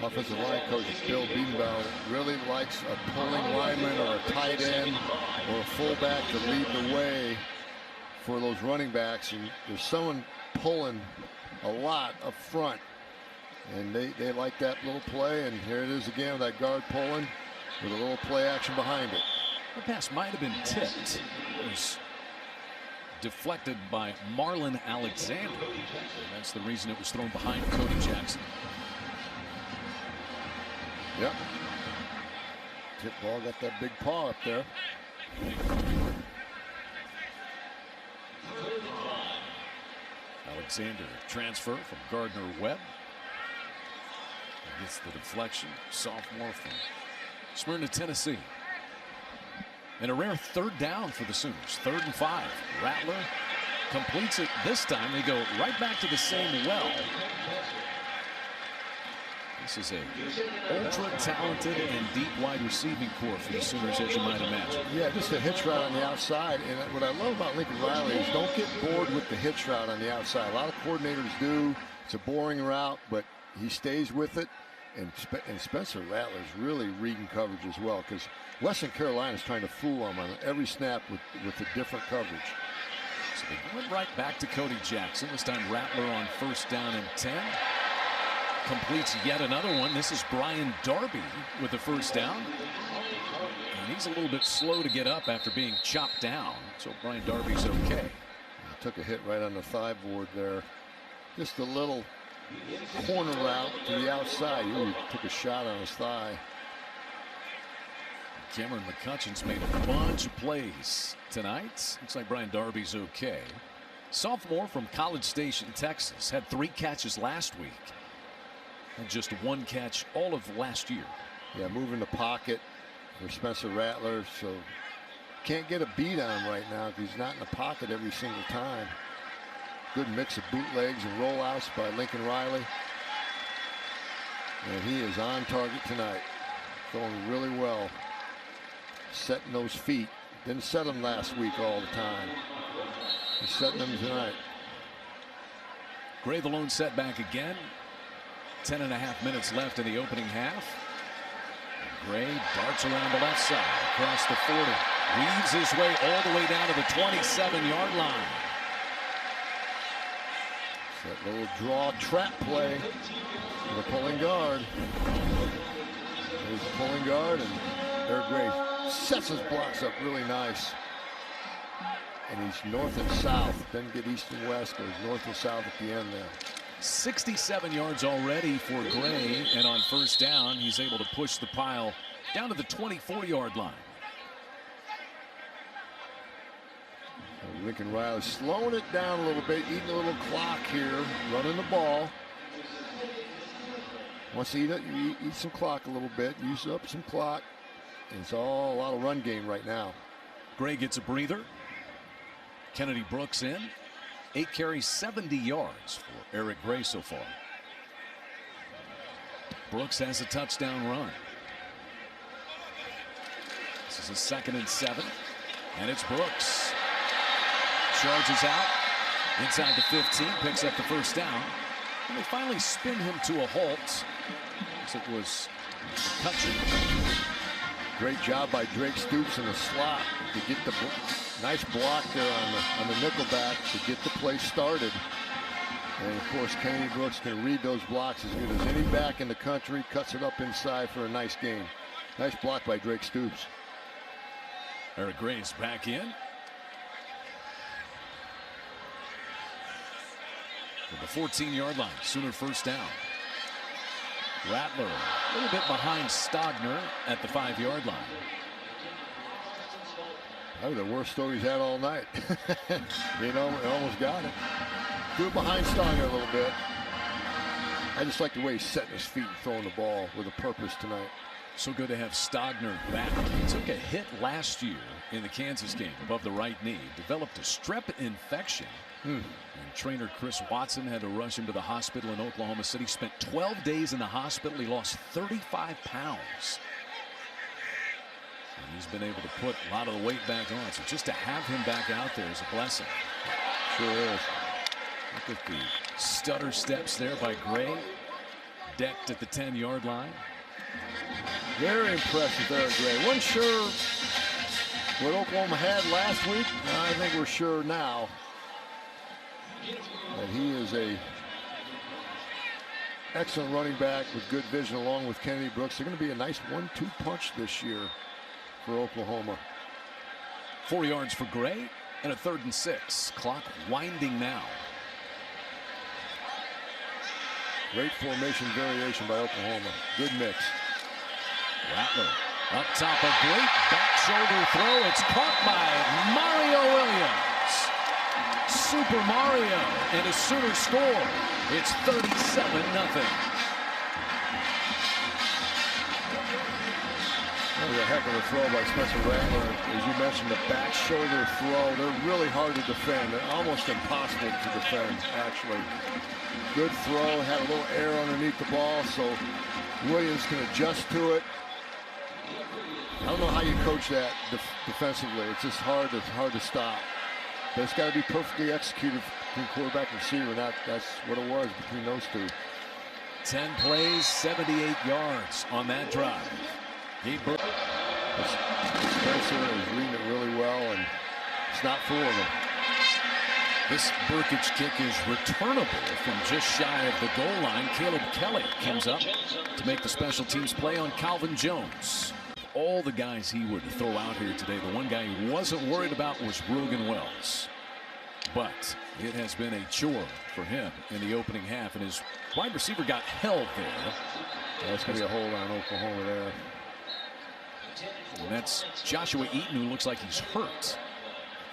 Offensive line coach Bill Bedenbaugh really likes a pulling lineman or a tight end or a fullback to lead the way for those running backs. And there's someone pulling a lot up front. And they like that little play. And here it is again with that guard pulling with a little play action behind it. The pass might have been tipped. It was deflected by Marlon Alexander. And that's the reason it was thrown behind Cody Jackson. Yep. Tip ball got that big paw up there. Alexander transfer from Gardner Webb. Gets the deflection. Sophomore from Smyrna, Tennessee. And a rare third down for the Sooners. 3rd and 5. Rattler completes it. This time they go right back to the same well. This is a ultra-talented and deep wide receiving core for the Sooners, as you might imagine. Yeah, just a hitch route on the outside. And what I love about Lincoln Riley is don't get bored with the hitch route on the outside. A lot of coordinators do. It's a boring route, but he stays with it. And Spencer Rattler's really reading coverage as well, because Western Carolina is trying to fool him on every snap with a different coverage. So they went right back to Cody Jackson. This time Rattler on 1st down and 10. Completes yet another one. This is Brian Darby with the 1st down. And he's a little bit slow to get up after being chopped down. So Brian Darby's okay. He took a hit right on the thigh board there. Just a little corner route to the outside. He took a shot on his thigh. Cameron McCutcheon's made a bunch of plays tonight. Looks like Brian Darby's okay. Sophomore from College Station, Texas, had 3 catches last week. And just 1 catch all of last year. Yeah, moving the pocket for Spencer Rattler, so can't get a beat on him right now because he's not in the pocket every single time. Good mix of bootlegs and rollouts by Lincoln Riley. And he is on target tonight. Going really well. Setting those feet. Didn't set them last week all the time. He's setting them tonight. Gray the lone setback again. 10.5 minutes left in the opening half. Gray darts around the left side across the 40. Weaves his way all the way down to the 27-yard line. That little draw trap play for the pulling guard. There's the pulling guard, and Eric Gray sets his blocks up really nice. And he's north and south. Doesn't get east and west, but he's north and south at the end there. 67 yards already for Gray, and on 1st down, he's able to push the pile down to the 24-yard line. Lincoln Riley slowing it down a little bit, eating a little clock here, running the ball. Wants to eat some clock a little bit, use up some clock. And it's all a lot of run game right now. Gray gets a breather. Kennedy Brooks in. 8 carries, 70 yards for Eric Gray so far. Brooks has a touchdown run. This is a 2nd and 7. And it's Brooks. Charges out inside the 15, picks up the 1st down. And they finally spin him to a halt. As it was McCutcheon. Great job by Drake Stoops in the slot to get the nice block there on the nickelback to get the play started. And of course, Kennedy Brooks can read those blocks as good as any back in the country. Cuts it up inside for a nice gain. Nice block by Drake Stoops. Eric Gray is back in. From the 14-yard line, Sooner 1st down. Rattler a little bit behind Stogner at the 5-yard line. That was the worst throw he's had all night. You know, he almost got it. Threw it behind Stogner a little bit. I just like the way he's setting his feet and throwing the ball with a purpose tonight. So good to have Stogner back. He took a hit last year in the Kansas game above the right knee. Developed a strep infection. And trainer Chris Watson had to rush him to the hospital in Oklahoma City. Spent 12 days in the hospital. He lost 35 pounds. And he's been able to put a lot of the weight back on. So just to have him back out there is a blessing. Sure is. Look at the stutter steps there by Gray. Decked at the 10-yard line. Very impressive there, Gray. Wasn't sure what Oklahoma had last week. I think we're sure now that he is a excellent running back with good vision along with Kennedy Brooks. They're going to be a nice 1-2 punch this year for Oklahoma. 4 yards for Gray and a 3rd and 6. Clock winding now. Great formation variation by Oklahoma. Good mix. Rattler up top, a great back shoulder throw. It's caught by Mario Williams. Super Mario, and a Sooner score. It's 37-0. That was a heck of a throw by Spencer Rattler. As you mentioned, the back shoulder throw. They're really hard to defend. They're almost impossible to defend, actually. Good throw, had a little air underneath the ball, so Williams can adjust to it. I don't know how you coach that defensively. It's just hard to stop. But it's got to be perfectly executed between quarterback and receiver. That's what it was between those two. 10 plays, 78 yards on that drive. Spencer is reading it really well, and it's not fooling him. This Burkage kick is returnable from just shy of the goal line. Caleb Kelly comes up to make the special teams play on Calvin Jones. All the guys he would throw out here today, the one guy he wasn't worried about was Rogan Wells. But it has been a chore for him in the opening half, and his wide receiver got held there. That's going to be a hold on Oklahoma there. And that's Joshua Eaton, who looks like he's hurt.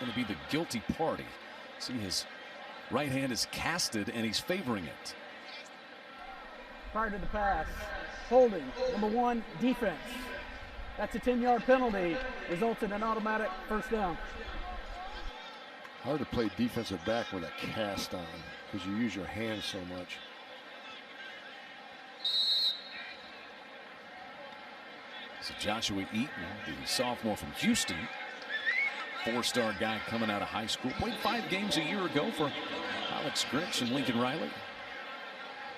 Going to be the guilty party. See, his right hand is casted, and he's favoring it. Prior to the pass, holding, number 1, defense. That's a 10-yard penalty, results in an automatic first down. Hard to play defensive back with a cast on because you use your hands so much. So Joshua Eaton, the sophomore from Houston, 4-star guy coming out of high school, played 5 games a year ago for Alex Grinch and Lincoln Riley.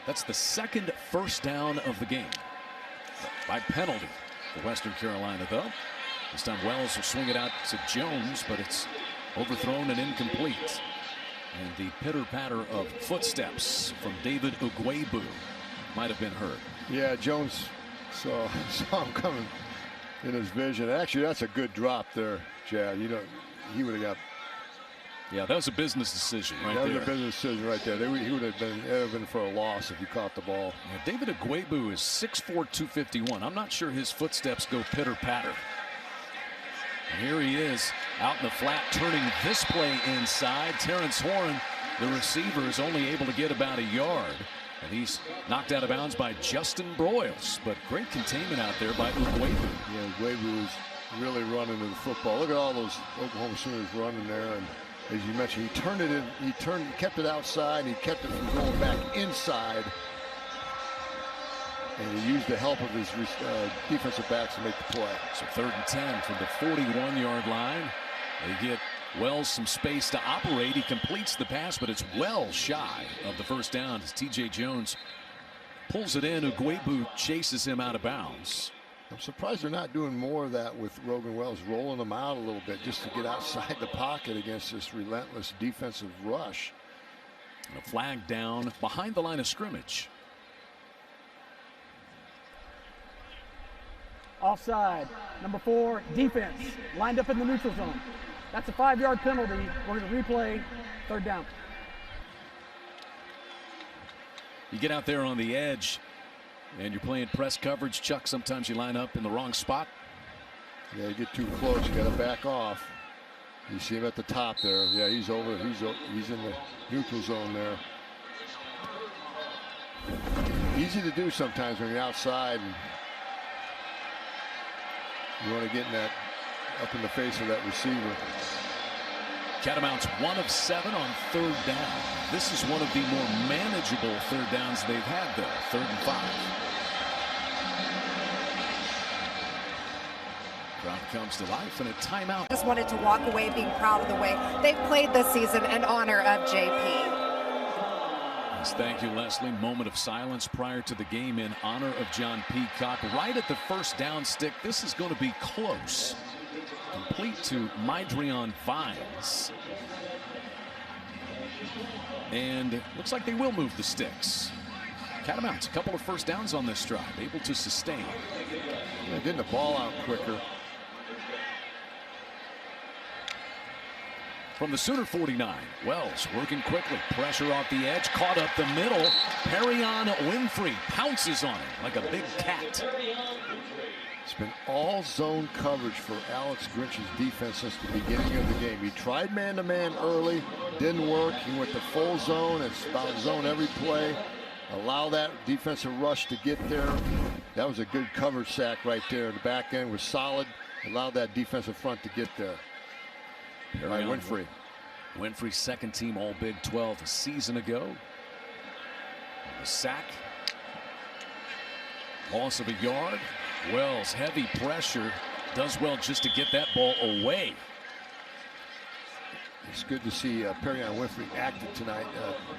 That's the 2nd first down of the game by penalty for Western Carolina, though. This time Wells will swing it out to Jones, but it's overthrown and incomplete. And the pitter-patter of footsteps from David Ugwebu might have been heard. Yeah, Jones saw him coming in his vision. Actually, that's a good drop there, Chad. You know, he would have got. Yeah, that was a business decision right there. That was a business decision right there. He would have been for a loss if he caught the ball. Yeah, David Ugwebu is 6'4", 251. I'm not sure his footsteps go pitter-patter. And here he is out in the flat, turning this play inside. Terrence Horn, the receiver, is only able to get about a yard. And he's knocked out of bounds by Justin Broyles. But great containment out there by Ugwebu. Yeah, Ugwebu is really running to the football. Look at all those Oklahoma Sooners running there. And as you mentioned, he turned it in. He kept it outside. He kept it from going back inside. And he used the help of his defensive backs to make the play. So 3rd and 10 from the 41-yard line. They get Wells some space to operate. He completes the pass, but it's well shy of the first down as T.J. Jones pulls it in. Ugwebu chases him out of bounds. I'm surprised they're not doing more of that with Rogan Wells, rolling him out a little bit just to get outside the pocket against this relentless defensive rush. And a flag down behind the line of scrimmage. Offside, number 4, defense, lined up in the neutral zone. That's a 5-yard penalty. We're going to replay 3rd down. You get out there on the edge and you're playing press coverage, Chuck. Sometimes you line up in the wrong spot. Yeah, you get too close, you got to back off. You see him at the top there. Yeah, he's over. He's in the neutral zone there. Easy to do sometimes when you're outside. And you want to get in that up in the face of that receiver. Catamounts 1 of 7 on 3rd down. This is one of the more manageable 3rd downs they've had, though. 3rd and 5. Crowd comes to life and a timeout. Just wanted to walk away being proud of the way they've played this season in honor of JP. Yes, thank you, Leslie. Moment of silence prior to the game in honor of John Peacock. Right at the first down stick. This is going to be close. Complete to Mydrion Vines. And looks like they will move the sticks. Catamounts, a couple of first downs on this drive, able to sustain. Yeah, getting the ball out quicker. From the Sooner 49, Wells working quickly. Pressure off the edge, caught up the middle. Perrion Winfrey pounces on him like a big cat. It's been all zone coverage for Alex Grinch's defense since the beginning of the game. He tried man-to-man early, didn't work. He went to full zone. It's about zone every play. Allow that defensive rush to get there. That was a good coverage sack right there. The back end was solid. Allowed that defensive front to get there. By Winfrey. Winfrey's second team All Big 12 a season ago. The sack. Loss of a yard. Wells, heavy pressure. Does well just to get that ball away. It's good to see Perrion Winfrey active tonight.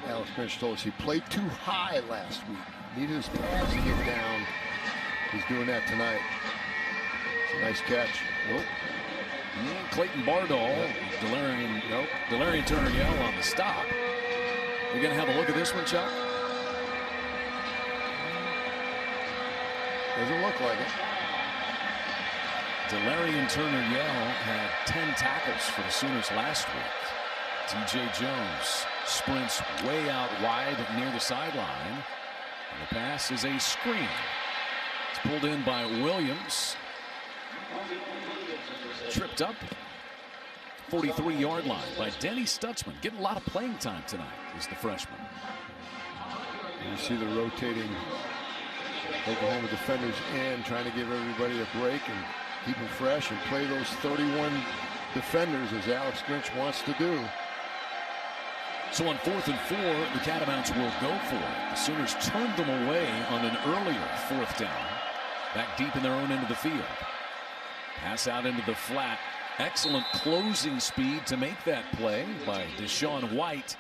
Alex Grinch told us he played too high last week. Needed his pads to get down. He's doing that tonight. It's a nice catch. Nope. Clayton Bardall. Delarian Turner Yell on the stop. You're going to have a look at this one, Chuck? Doesn't look like it. Delarian Turner Yell had 10 tackles for the Sooners last week. TJ Jones sprints way out wide near the sideline. And the pass is a screen. It's pulled in by Williams. Tripped up. 43-yard line by Denny Stutzman. Getting a lot of playing time tonight is the freshman. You see the rotating Oklahoma defenders in, trying to give everybody a break and keep them fresh and play those 31 defenders as Alex Grinch wants to do. So on 4th and 4, the Catamounts will go for it. The Sooners turned them away on an earlier 4th down. Back deep in their own end of the field. Pass out into the flat. Excellent closing speed to make that play by Deshaun White.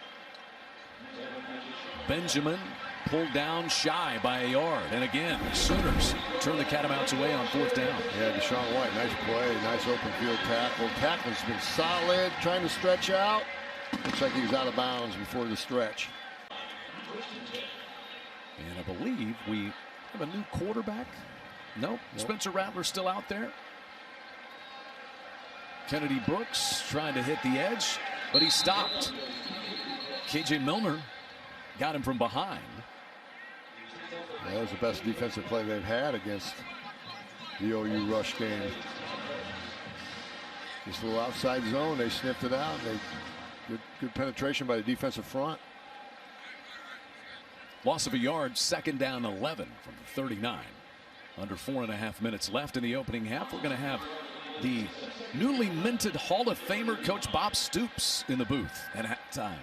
Benjamin pulled down shy by a yard. And again, the Sooners turn the Catamounts away on 4th down. Yeah, Deshaun White, nice play, nice open field tackle. Tackle's been solid, trying to stretch out. Looks like he was out of bounds before the stretch. And I believe we have a new quarterback. Nope. Spencer Rattler still out there. Kennedy Brooks trying to hit the edge, but he stopped. KJ Milner got him from behind. Yeah, that was the best defensive play they've had against the OU rush game. Just a little outside zone, they sniffed it out. Good penetration by the defensive front. Loss of a yard, 2nd down 11 from the 39. Under 4.5 minutes left in the opening half. We're going to have the newly minted Hall of Famer Coach Bob Stoops in the booth at halftime.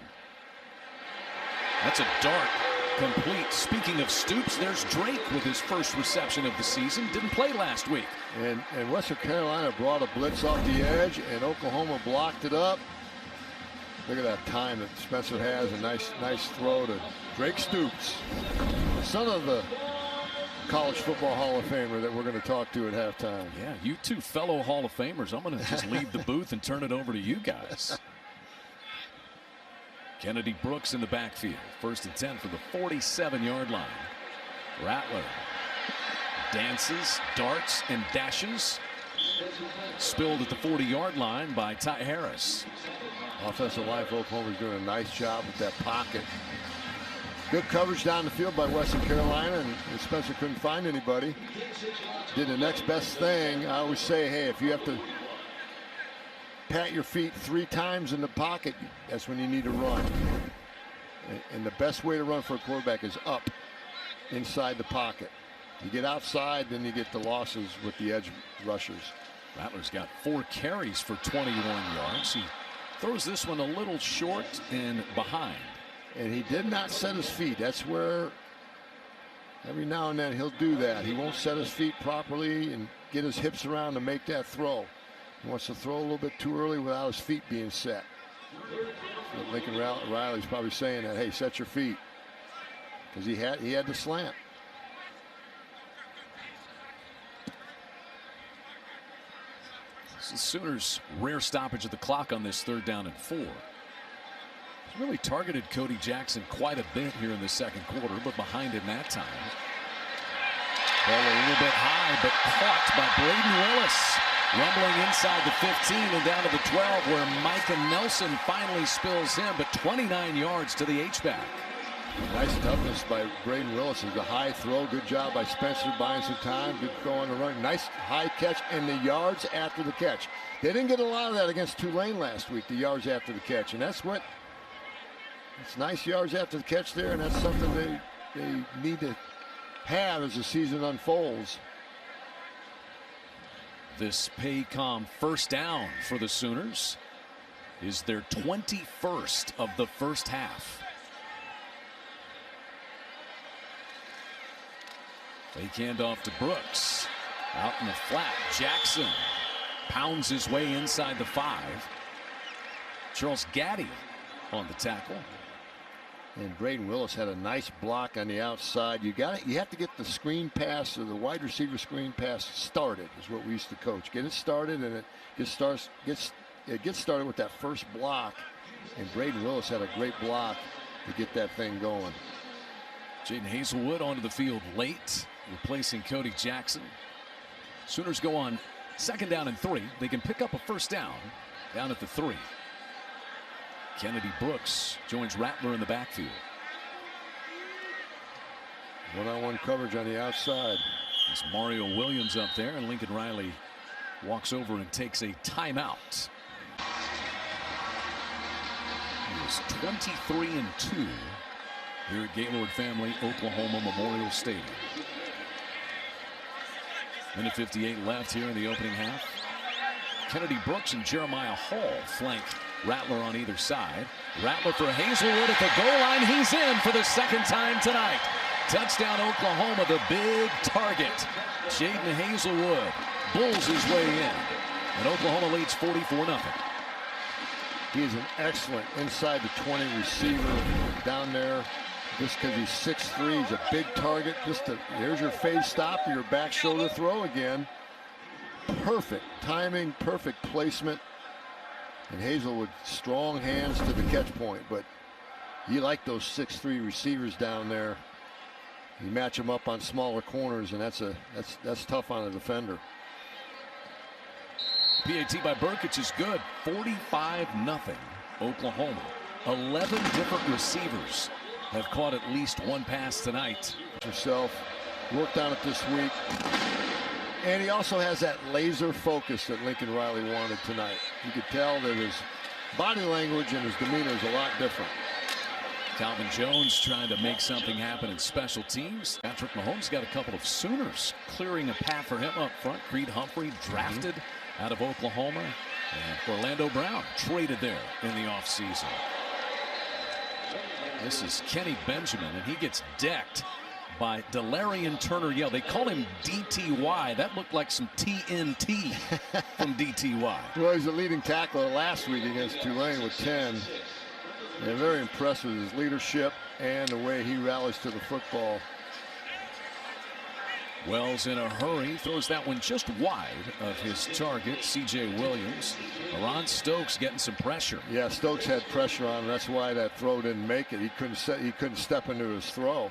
That's a dart complete. Speaking of Stoops, there's Drake with his first reception of the season. Didn't play last week. And Western Carolina brought a blitz off the edge, and Oklahoma blocked it up. Look at that time that Spencer has. A nice throw to Drake Stoops, son of the College Football Hall of Famer that we're going to talk to at halftime. Yeah, you two fellow Hall of Famers. I'm going to just leave the booth and turn it over to you guys. Kennedy Brooks in the backfield. 1st and 10 for the 47-yard line. Rattler dances, darts, and dashes. Spilled at the 40-yard line by Ty Harris. Offensive line for Oklahoma is doing a nice job with that pocket. Good coverage down the field by Western Carolina, and Spencer couldn't find anybody. Did the next best thing. I always say, hey, if you have to pat your feet 3 times in the pocket, that's when you need to run. And the best way to run for a quarterback is up inside the pocket. You get outside, then you get the losses with the edge rushers. Rattler's got 4 carries for 21 yards. He throws this one a little short and behind. And he did not set his feet. That's where every now and then he'll do that. He won't set his feet properly and get his hips around to make that throw. He wants to throw a little bit too early without his feet being set. So Lincoln Riley's probably saying that, hey, set your feet. because he had the slant. The Sooners' rare stoppage of the clock on this 3rd down and 4. He's really targeted Cody Jackson quite a bit here in the second quarter, but behind him that time. Ball a little bit high, but caught by Braden Willis. Rumbling inside the 15 and down to the 12, where Micah Nelson finally spills him, but 29 yards to the H-back. Nice toughness by Braden Willis. It's a high throw. Good job by Spencer buying some time. Good throw on the run. Nice high catch and the yards after the catch. They didn't get a lot of that against Tulane last week, the yards after the catch. And that's what, it's nice yards after the catch there, and that's something they need to have as the season unfolds. This Paycom first down for the Sooners is their 21st of the first half. Fake handoff to Brooks. Out in the flat, Jackson pounds his way inside the 5. Charles Gaddy on the tackle. And Braden Willis had a nice block on the outside. You have to get the screen pass, or the wide receiver screen pass started, is what we used to coach. Get it started, and it gets started with that first block. And Braden Willis had a great block to get that thing going. Jaden Hazelwood onto the field late, replacing Cody Jackson. Sooners go on 2nd down and 3. They can pick up a first down at the 3. Kennedy Brooks joins Rattler in the backfield. One-on-one coverage on the outside. There's Mario Williams up there, and Lincoln Riley walks over and takes a timeout. He is 23-2 here at Gaylord Family Oklahoma Memorial Stadium. Minute 58 left here in the opening half. Kennedy Brooks and Jeremiah Hall flank Rattler on either side. Rattler for Hazelwood at the goal line. He's in for the 2nd time tonight. Touchdown Oklahoma, the big target. Jaden Hazelwood bulls his way in, and Oklahoma leads 44-0. He is an excellent inside the 20 receiver down there. Just because he's 6'3", he's a big target. Here's your fade stop, your back shoulder throw again. Perfect timing, perfect placement. And Hazelwood, strong hands to the catch point, but you like those 6'3" receivers down there. You match them up on smaller corners, and that's tough on a defender. PAT by Burkich is good. 45-0 Oklahoma. 11 different receivers have caught at least one pass tonight. Yourself worked on it this week. And he also has that laser focus that Lincoln Riley wanted tonight. You could tell that his body language and his demeanor is a lot different. Calvin Jones trying to make something happen in special teams. Patrick Mahomes got a couple of Sooners clearing a path for him up front. Creed Humphrey drafted out of Oklahoma, and Orlando Brown traded there in the offseason. This is Kenny Benjamin, and he gets decked by Delarian Turner-Yell. They call him DTY. That looked like some TNT from DTY. Well, he's the leading tackler last week against Tulane with 10. And very impressed with his leadership and the way he rallies to the football. Wells in a hurry, throws that one just wide of his target, C.J. Williams. Ron Stokes getting some pressure. Yeah, Stokes had pressure on him. That's why that throw didn't make it. He couldn't step into his throw.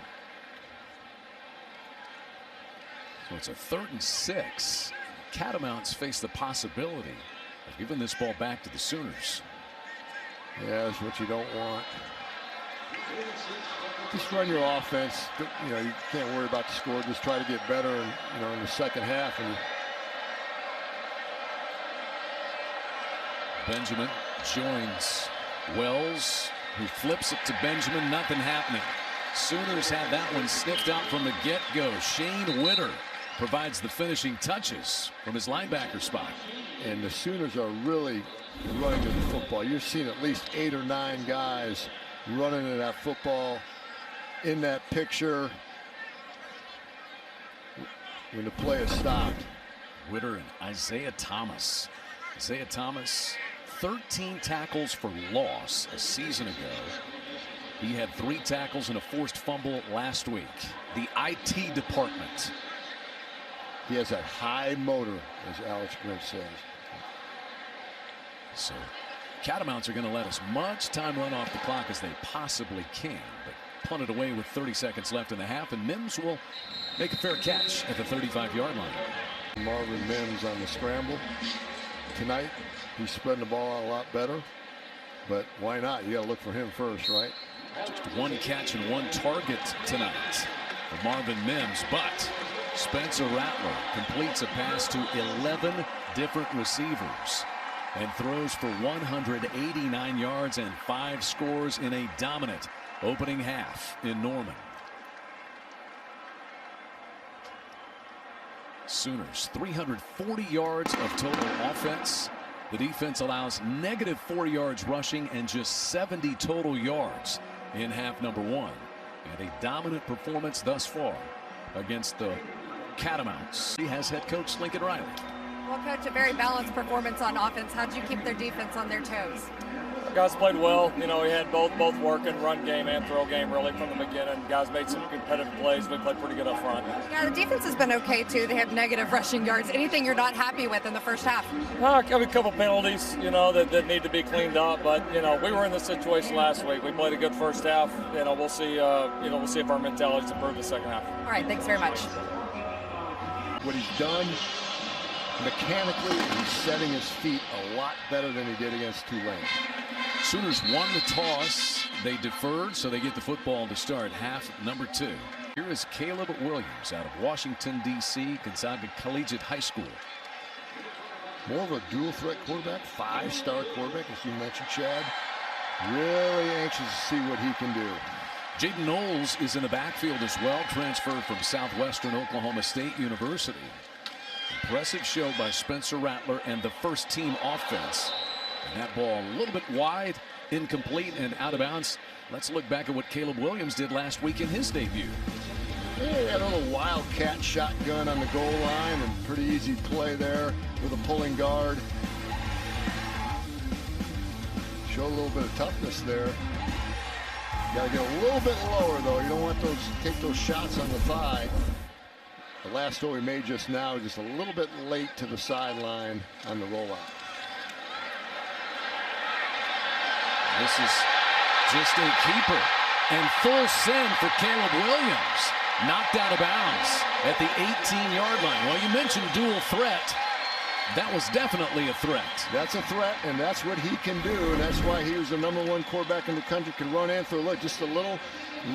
So it's a 3rd and 6. Catamounts face the possibility of giving this ball back to the Sooners. Yeah, that's what you don't want. Just run your offense. You know, you can't worry about the score. Just try to get better, in the second half. And Benjamin joins Wells, who flips it to Benjamin. Nothing happening. Sooners had that one sniffed out from the get-go. Shane Witter provides the finishing touches from his linebacker spot. And the Sooners are really running to the football. You're seeing at least 8 or 9 guys running to that football in that picture when the play is stopped. Witter and Isaiah Thomas. Isaiah Thomas, 13 tackles for loss a season ago. He had 3 tackles and a forced fumble last week. The IT department. He has that high motor, as Alex Grinch says. So Catamounts are going to let as much time run off the clock as they possibly can. But punt it away with 30 seconds left in the half, and Mims will make a fair catch at the 35-yard line. Marvin Mims on the scramble tonight. He's spreading the ball out a lot better. But why not? You got to look for him first, right? Just 1 catch and 1 target tonight for Marvin Mims, but Spencer Rattler completes a pass to 11 different receivers and throws for 189 yards and 5 scores in a dominant opening half in Norman. Sooners 340 yards of total offense. The defense allows -4 yards rushing and just 70 total yards in half number 1. And a dominant performance thus far against the Catamounts. He has head coach Lincoln Riley. Well, Coach, a very balanced performance on offense. How did you keep their defense on their toes? Guys played well. You know, we had both working, run game and throw game really from the beginning. Guys made some competitive plays. We played pretty good up front. Yeah, the defense has been okay, too. They have negative rushing yards. Anything you're not happy with in the first half? A couple penalties, you know, that need to be cleaned up. But, you know, we were in this situation last week. We played a good first half. You know, we'll see if our mentality's improved the second half. All right, thanks very much. What he's done mechanically, he's setting his feet a lot better than he did against Tulane. Sooners won the toss. They deferred, so they get the football to start half number 2. Here is Caleb Williams out of Washington, D.C., Gonzaga Collegiate High School. More of a dual threat quarterback, 5-star quarterback, as you mentioned, Chad. Really anxious to see what he can do. Jaden Knowles is in the backfield as well, transferred from Southwestern Oklahoma State University. Impressive show by Spencer Rattler and the first team offense. And that ball a little bit wide, incomplete, and out of bounds. Let's look back at what Caleb Williams did last week in his debut. Yeah, he had a little wildcat shotgun on the goal line, and pretty easy play there with a pulling guard. Show a little bit of toughness there. Got to get a little bit lower, though. You don't want those take those shots on the thigh. The last throw he made just now, just a little bit late to the sideline on the rollout. This is just a keeper and full send for Caleb Williams. Knocked out of bounds at the 18-yard line. Well, you mentioned dual threat. That was definitely a threat. That's a threat, and that's what he can do, and that's why he was the #1 quarterback in the country. Can run and throw. Look, just a little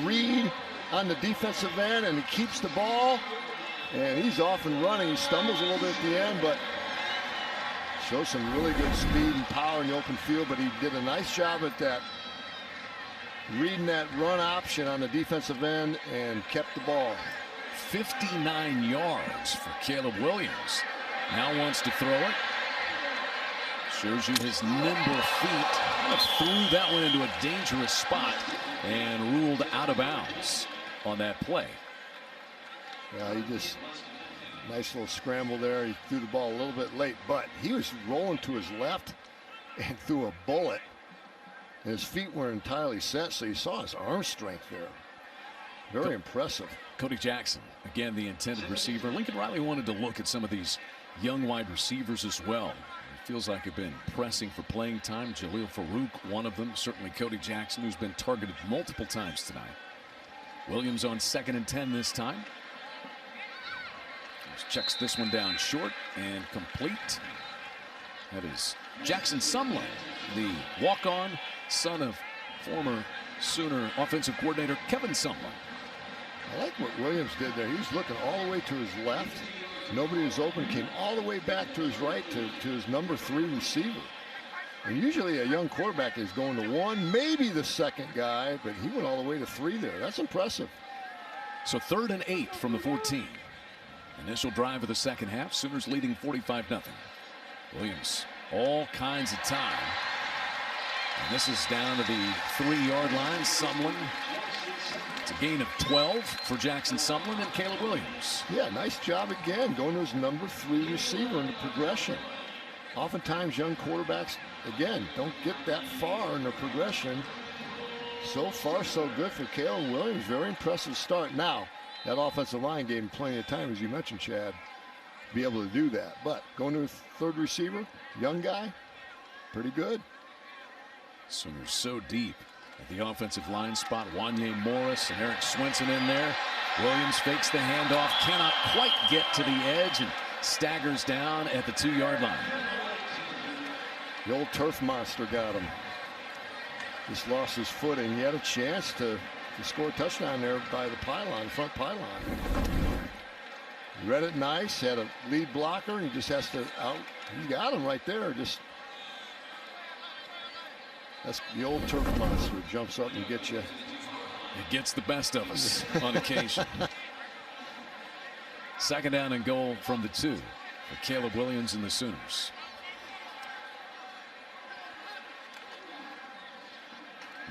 read on the defensive end, and he keeps the ball, and he's off and running. He stumbles a little bit at the end, but shows some really good speed and power in the open field, but he did a nice job at that, reading that run option on the defensive end and kept the ball. 59 yards for Caleb Williams. Now wants to throw it. Shows you his nimble feet. Kind of threw that one into a dangerous spot and ruled out of bounds on that play. Yeah, he just, nice little scramble there. He threw the ball a little bit late, but he was rolling to his left and threw a bullet. And his feet weren't entirely set, so you saw his arm strength there. Very impressive. Cody Jackson, again, the intended receiver. Lincoln Riley wanted to look at some of these young wide receivers as well. It feels like they've been pressing for playing time. Jaleel Farouk, one of them. Certainly Cody Jackson, who's been targeted multiple times tonight. Williams on 2nd and 10 this time. Checks this one down short and complete. That is Jackson Sumlin, the walk-on son of former Sooner offensive coordinator Kevin Sumlin. I like what Williams did there. He was looking all the way to his left. Nobody was open. Came all the way back to his right to his #3 receiver. And usually a young quarterback is going to 1, maybe the second guy, but he went all the way to 3 there. That's impressive. So 3rd and 8 from the 14. Initial drive of the second half. Sooners leading 45-0. Williams, all kinds of time. And this is down to the 3-yard line. Sumlin. It's a gain of 12 for Jackson Sumlin and Caleb Williams. Yeah, nice job again, going to his #3 receiver in the progression. Oftentimes young quarterbacks, again, don't get that far in the progression. So far, so good for Caleb Williams. Very impressive start. Now, that offensive line gave him plenty of time, as you mentioned, Chad, to be able to do that. But going to a third receiver, young guy, pretty good. Sooners so deep at the offensive line spot. Wanye Morris and Eric Swenson in there. Williams fakes the handoff, cannot quite get to the edge, and staggers down at the 2-yard line. The old turf monster got him. Just lost his footing. He had a chance to score a touchdown there by the pylon, front pylon. Read it nice, had a lead blocker, and he just has to out. He got him right there. That's the old turf monster. Jumps up and gets you. It gets the best of us on occasion. 2nd down and goal from the 2 for Caleb Williams and the Sooners.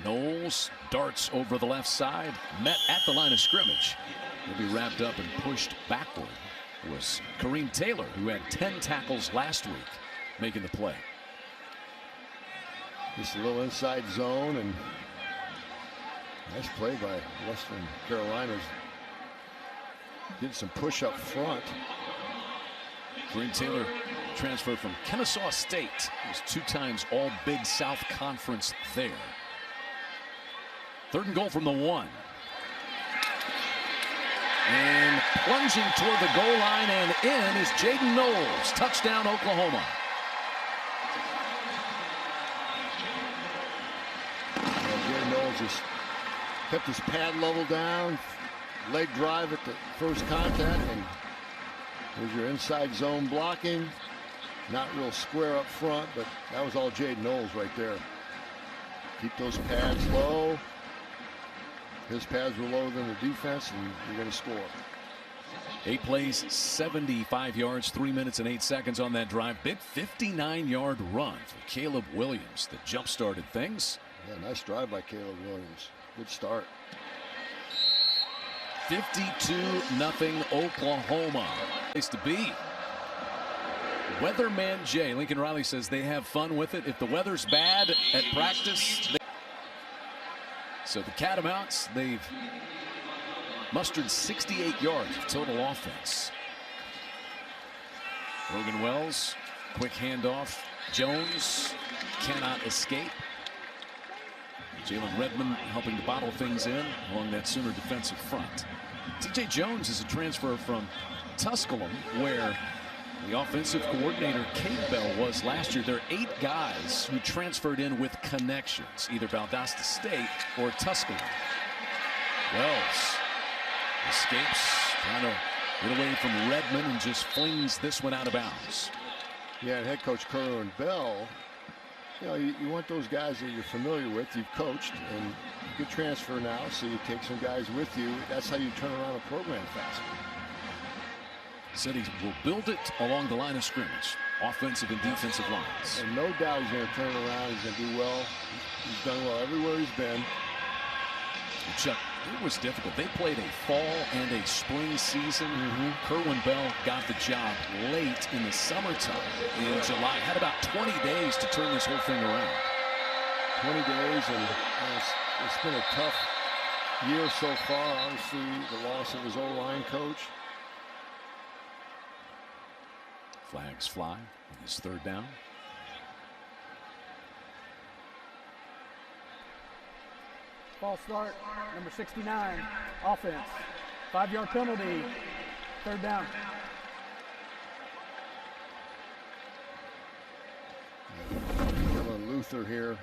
Knowles darts over the left side, met at the line of scrimmage. He'll be wrapped up and pushed backward. Was Kareem Taylor, who had 10 tackles last week, making the play. Just a little inside zone, and nice play by Western Carolina's. Did some push up front. Kareem Taylor transferred from Kennesaw State. He was 2 times All Big South Conference there. 3rd and goal from the 1. And plunging toward the goal line and in is Jaden Knowles. Touchdown, Oklahoma. Jaden Knowles just kept his pad level down. Leg drive at the first contact, and there's your inside zone blocking. Not real square up front, but that was all Jaden Knowles right there. Keep those pads low. His pads were lower than the defense, and you're going to score. 8 plays, 75 yards, 3 minutes and 8 seconds on that drive. Big 59-yard run for Caleb Williams that jump-started things. Yeah, nice drive by Caleb Williams. Good start. 52-0 Oklahoma. Place to be. Weatherman Jay. Lincoln Riley says they have fun with it. If the weather's bad at practice. So the Catamounts, they've mustered 68 yards of total offense. Logan Wells, quick handoff. Jones cannot escape. Jalen Redmond helping to bottle things in along that Sooner defensive front. TJ Jones is a transfer from Tusculum, where the offensive coordinator Cade Bell was last year. There are 8 guys who transferred in with connections, either Valdosta State or Tusculum. Wells escapes, trying to get away from Redmond, and just flings this one out of bounds. Yeah, and head coach Kerwin Bell, you know, you want those guys that you're familiar with, you've coached, and you can transfer now, so you take some guys with you. That's how you turn around a program faster. Said he will build it along the line of scrimmage, offensive and defensive lines. And no doubt he's going to turn around. He's going to do well. He's done well everywhere he's been. Chuck, it was difficult. They played a fall and a spring season. Kerwin Bell got the job late in the summertime in July. Had about 20 days to turn this whole thing around. 20 days, and it's been a tough year so far. Obviously, the loss of his O-line coach. Flags fly. It's 3rd down. False start, number 69, offense. 5-yard penalty, 3rd down. Dylan Luther here,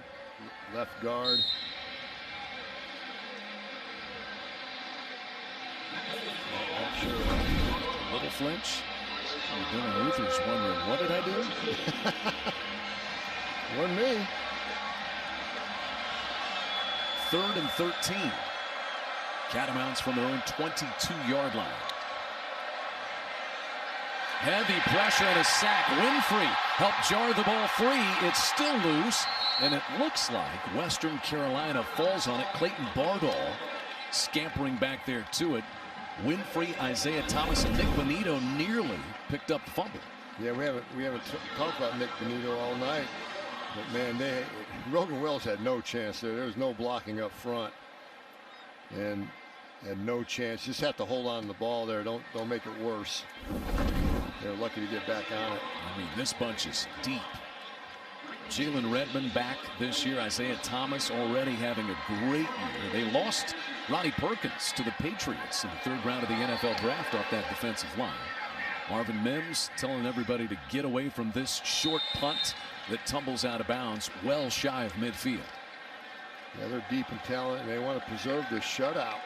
left guard. A little flinch. Dylan Luther's wondering, what did I do? Wasn't me. 3rd and 13. Catamounts from their own 22-yard line. Heavy pressure and a sack. Winfrey helped jar the ball free. It's still loose, and it looks like Western Carolina falls on it. Clayton Bardall scampering back there to it. Winfrey, Isaiah Thomas, and Nick Benito nearly picked up the fumble. Yeah, we haven't talked about Nick Benito all night. But man, Rogan Wells had no chance there. There was no blocking up front, and had no chance. Just have to hold on to the ball there. Don't make it worse. They're lucky to get back on it. I mean, this bunch is deep. Jalen Redmond back this year. Isaiah Thomas already having a great year. They lost Ronnie Perkins to the Patriots in the 3rd round of the NFL draft off that defensive line. Marvin Mims telling everybody to get away from this short punt that tumbles out of bounds well shy of midfield. Yeah, they're deep in talent, and they want to preserve this shutout.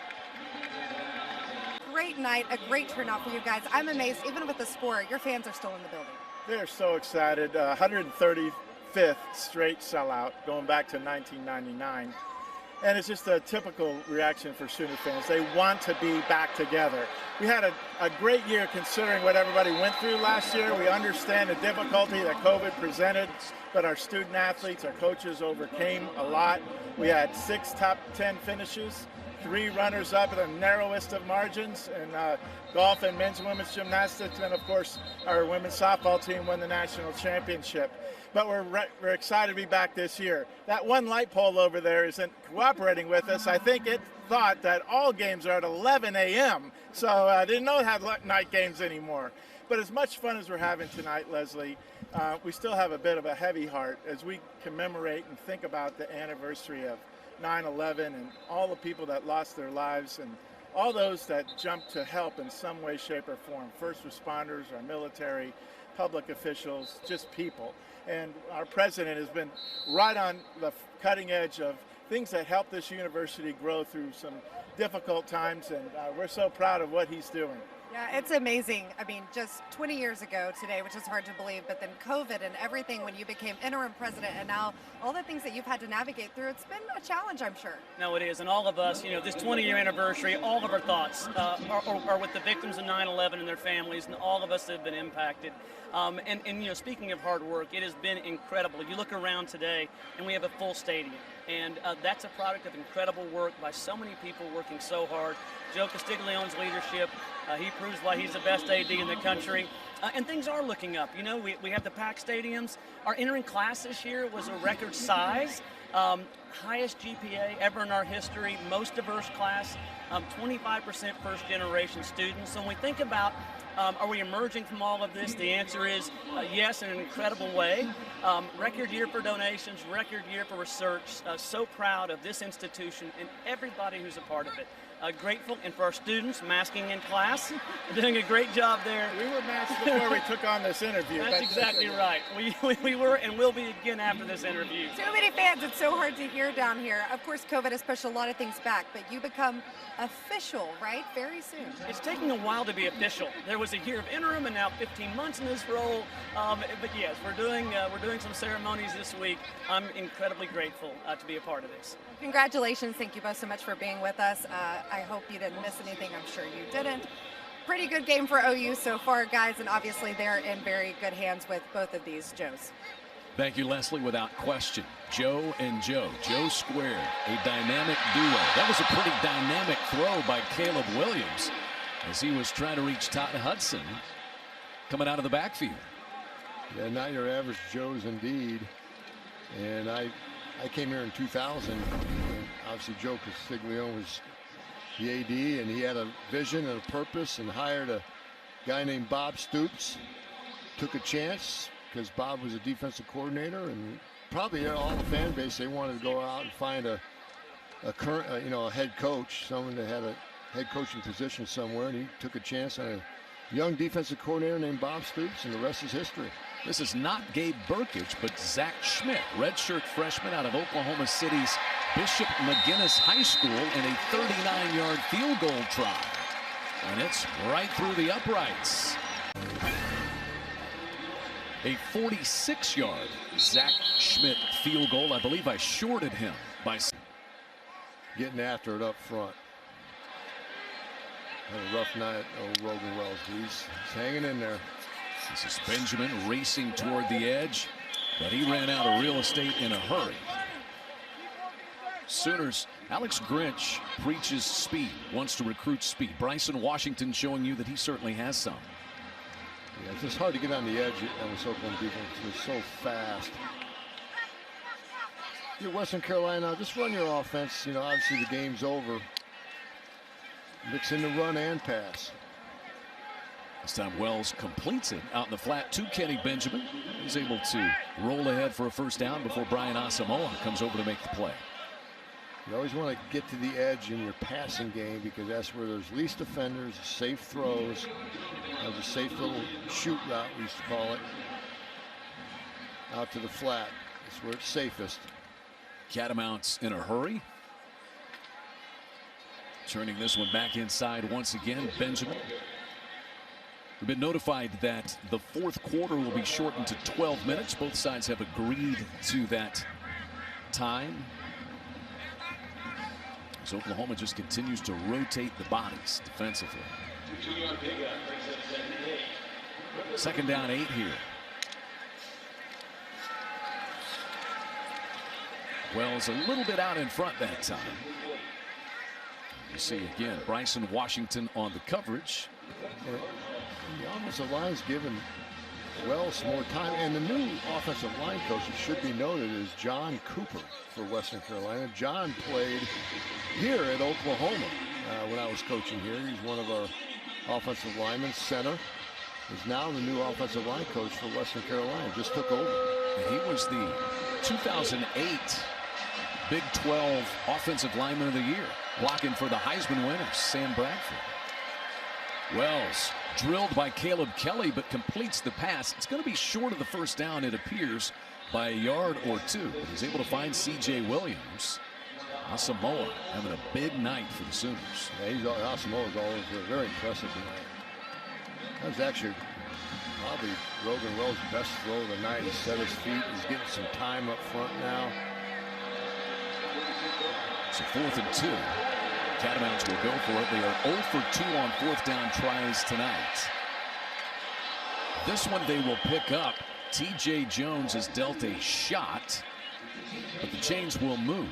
Great night, a great turnout for you guys. I'm amazed, even with the score, your fans are still in the building. They're so excited. 135th straight sellout going back to 1999. And it's just a typical reaction for Sooner fans. They want to be back together. We had a great year considering what everybody went through last year. We understand the difficulty that COVID presented, but our student athletes, our coaches overcame a lot. We had 6 top 10 finishes, 3 runners up in the narrowest of margins in golf and men's and women's gymnastics. And of course, our women's softball team won the national championship. But we're excited to be back this year. That one light pole over there isn't cooperating with us. I think it thought that all games are at 11 a.m. So I didn't know it had night games anymore. But as much fun as we're having tonight, Leslie, we still have a bit of a heavy heart as we commemorate and think about the anniversary of 9/11 and all the people that lost their lives and all those that jumped to help in some way, shape, or form. First responders, our military, public officials, just people. And our president has been right on the cutting edge of things that help this university grow through some difficult times, and we're so proud of what he's doing. Yeah, it's amazing. I mean, just 20 years ago today, which is hard to believe, but then COVID and everything when you became interim president, and now all the things that you've had to navigate through, it's been a challenge, I'm sure. No, it is. And all of us, this 20-year anniversary, all of our thoughts are with the victims of 9/11 and their families, and all of us have been impacted. And speaking of hard work, it has been incredible. You look around today, and we have a full stadium. And that's a product of incredible work by so many people working so hard. Joe Castiglione's leadership, he proves why he's the best AD in the country. And things are looking up. We have the packed stadiums. Our entering class this year was a record size, highest GPA ever in our history, most diverse class, 25% first-generation students. So when we think about are we emerging from all of this? The answer is yes, in an incredible way. Record year for donations, record year for research. So proud of this institution and everybody who's a part of it. Grateful, and for our students masking in class, doing a great job there. We were masked before we took on this interview. That's exactly right. We were and will be again after this interview. Too many fans, it's so hard to hear down here. Of course, COVID has pushed a lot of things back, but you become official, right, very soon. It's taking a while to be official. There was a year of interim and now 15 months in this role. But yes, we're doing some ceremonies this week. I'm incredibly grateful to be a part of this. Congratulations. Thank you both so much for being with us. I hope you didn't miss anything. I'm sure you didn't. Pretty good game for OU so far, guys, and obviously they're in very good hands with both of these Joes. Thank you, Leslie. Without question, Joe and Joe. Joe squared, a dynamic duo. That was a pretty dynamic throw by Caleb Williams as he was trying to reach Todd Hudson coming out of the backfield. Yeah, not your average Joes indeed. And I came here in 2000. And obviously, Joe Castiglione was the AD, and he had a vision and a purpose and hired a guy named Bob Stoops. Took a chance because Bob was a defensive coordinator, and probably all the fan base, they wanted to go out and find a current, a head coach, someone that had a head coaching position somewhere, and he took a chance on a young defensive coordinator named Bob Stoops, and the rest is history. This is not Gabe Burkich, but Zach Schmidt, redshirt freshman out of Oklahoma City's Bishop McGuinness High School, in a 39-yard field goal try. And it's right through the uprights. A 46-yard Zach Schmidt field goal. I believe I shorted him by getting after it up front. Had a rough night, old Rogan Wells. He's hanging in there. This is Benjamin racing toward the edge, but he ran out of real estate in a hurry. Sooners, Alex Grinch preaches speed, wants to recruit speed. Bryson Washington showing you that he certainly has some. Yeah, it's just hard to get on the edge on this Oklahoma defense. They're so fast. you're Western Carolina, just run your offense. You know, obviously the game's over. Mix in the run and pass. This time Wells completes it out in the flat to Kenny Benjamin. He's able to roll ahead for a first down before Brian Asamoah comes over to make the play. You always want to get to the edge in your passing game because that's where there's least offenders, safe throws. There's a safe little shoot route, we used to call it. Out to the flat. That's where it's safest. Catamounts in a hurry. Turning this one back inside once again. Benjamin. We've been notified that the fourth quarter will be shortened to 12 minutes. Both sides have agreed to that time. As Oklahoma just continues to rotate the bodies defensively. Second down 8 here. Wells a little bit out in front that time. You see again Bryson Washington on the coverage. The offensive line's given Wells more time, and the new offensive line coach, it should be noted, is John Cooper for Western Carolina. John played here at Oklahoma when I was coaching here. He's one of our offensive linemen. Center is now the new offensive line coach for Western Carolina. Just took over. And he was the 2008 Big 12 Offensive Lineman of the Year, blocking for the Heisman winners, Sam Bradford. Wells drilled by Caleb Kelly, but completes the pass. It's going to be short of the first down, it appears, by a yard or two. But he's able to find C.J. Williams. Asamoah having a big night for the Sooners. Yeah, Asamoah's always very impressive tonight. That was actually probably Rogan Wells' best throw of the night. He set his feet. He's getting some time up front now. So 4th and 2. Catamounts will go for it. They are 0 for 2 on fourth down tries tonight. This one they will pick up. T.J. Jones has dealt a shot, but the chains will move.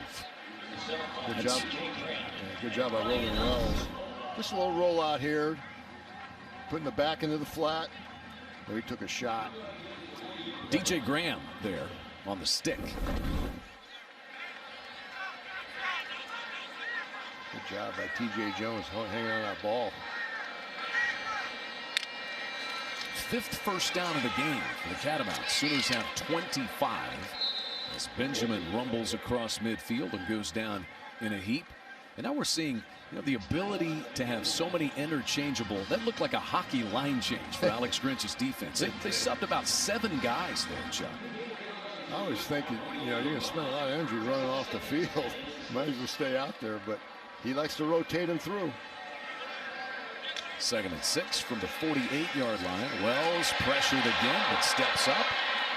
Good job. Yeah, good job by Rogan Wells. Just a little roll out here, putting the back into the flat. Well, he took a shot. DJ Graham there on the stick. Good job by T.J. Jones hanging on that ball. 5th first down of the game for the Catamounts. Sooners have 25 as Benjamin rumbles across midfield and goes down in a heap. And now we're seeing, the ability to have so many interchangeable. That looked like a hockey line change for Alex Grinch's defense. They subbed about 7 guys there, Chuck. I was thinking, you're going to spend a lot of energy running off the field. Might as well stay out there, but he likes to rotate him through. 2nd and 6 from the 48-yard line. Wells pressured again, but steps up.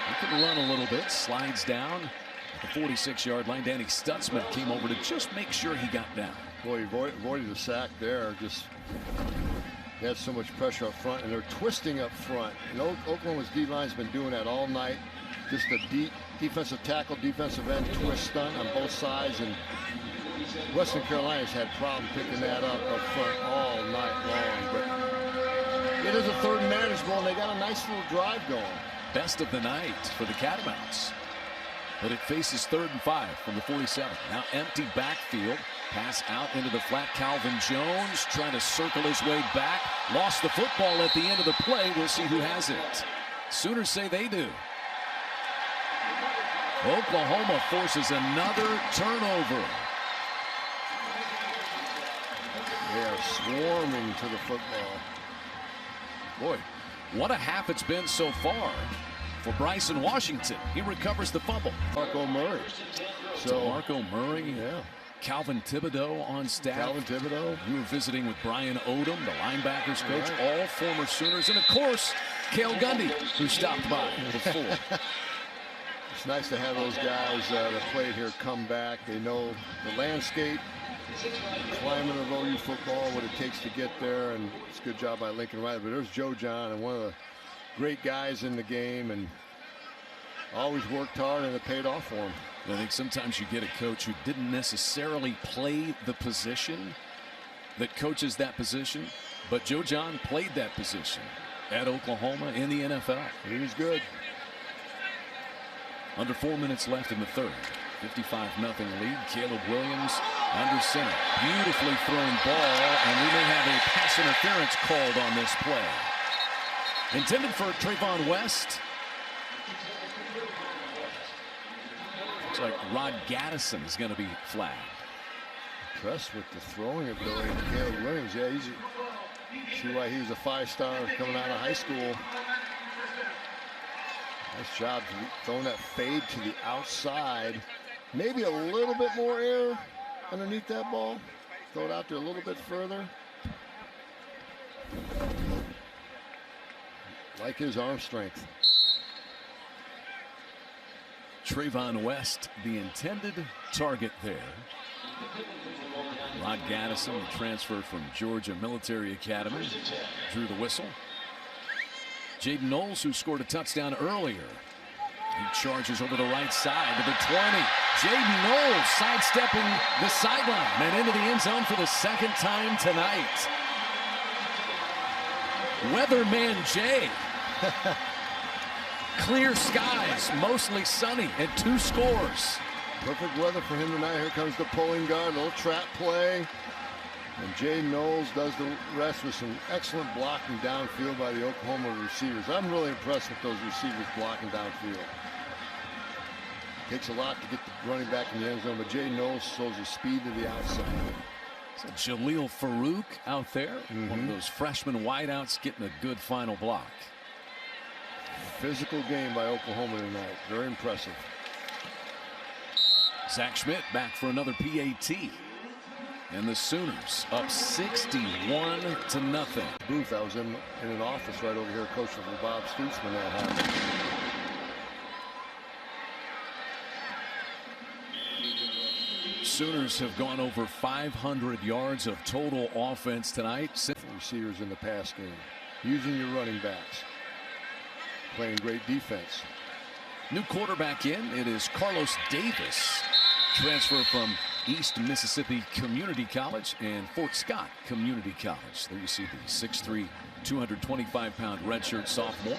He can run a little bit, slides down at the 46-yard line. Danny Stutzman came over to just make sure he got down. Boy, he avoided the sack there. Just he had so much pressure up front, and they're twisting up front. And Oklahoma's D-line's been doing that all night. Just a deep defensive tackle, defensive end twist stunt on both sides, and Western Carolina's had problem picking that up front all night long. But it is a 3rd and manageable, and they got a nice little drive going. Best of the night for the Catamounts. But it faces 3rd and 5 from the 47. Now empty backfield. Pass out into the flat. Calvin Jones trying to circle his way back. Lost the football at the end of the play. We'll see who has it. Sooners say they do. Oklahoma forces another turnover. They are swarming to the football. Boy, what a half it's been so far for Bryson Washington. He recovers the fumble. Marco Murray. So Marco Murray. Yeah. Calvin Thibodeau on staff. Calvin Thibodeau. We were visiting with Brian Odom, the linebackers coach, all former Sooners. And of course, Cale Gundy, who stopped by before. It's nice to have those guys that played here come back. They know the landscape, the climate of OU football, what it takes to get there, and it's a good job by Lincoln Riley. But there's Joe Jon, and one of the great guys in the game, and always worked hard, and it paid off for him. I think sometimes you get a coach who didn't necessarily play the position that coaches that position, but Joe Jon played that position at Oklahoma in the NFL. He was good. Under 4 minutes left in the 3rd. 55-0 lead. Caleb Williams under center. Beautifully thrown ball, and we may have a pass interference called on this play. Intended for Trayvon West. Looks like Rod Gaddison is going to be flagged. Impressed with the throwing ability of Caleb Williams. Yeah, see why he was a 5-star coming out of high school. Nice job throwing that fade to the outside. Maybe a little bit more air underneath that ball. Throw it out there a little bit further. Like his arm strength. Trayvon West, the intended target there. Rod Gaddison, the transfer from Georgia Military Academy, drew the whistle. Jaden Knowles, who scored a touchdown earlier. He charges over the right side to the 20. Jaden Knowles sidestepping the sideline and into the end zone for the second time tonight. Weatherman Jay. Clear skies, mostly sunny, and 2 scores. Perfect weather for him tonight. Here comes the pulling guard, a little trap play. And Jaden Knowles does the rest with some excellent blocking downfield by the Oklahoma receivers. I'm really impressed with those receivers blocking downfield. Takes a lot to get the running back in the end zone, but Jaden Knowles shows his speed to the outside. So Jaleel Farouk out there, one of those freshman wideouts getting a good final block. Physical game by Oklahoma tonight. Very impressive. Zach Schmidt back for another PAT. And the Sooners up 61-0. Booth, I was in an office right over here, coach for Bob Stoops when that happened. Sooners have gone over 500 yards of total offense tonight. Receivers in the pass game. Using your running backs. Playing great defense. New quarterback in. It is Carlos Davis. Transfer from East Mississippi Community College and Fort Scott Community College. There you see the 6'3", 225-pound redshirt sophomore.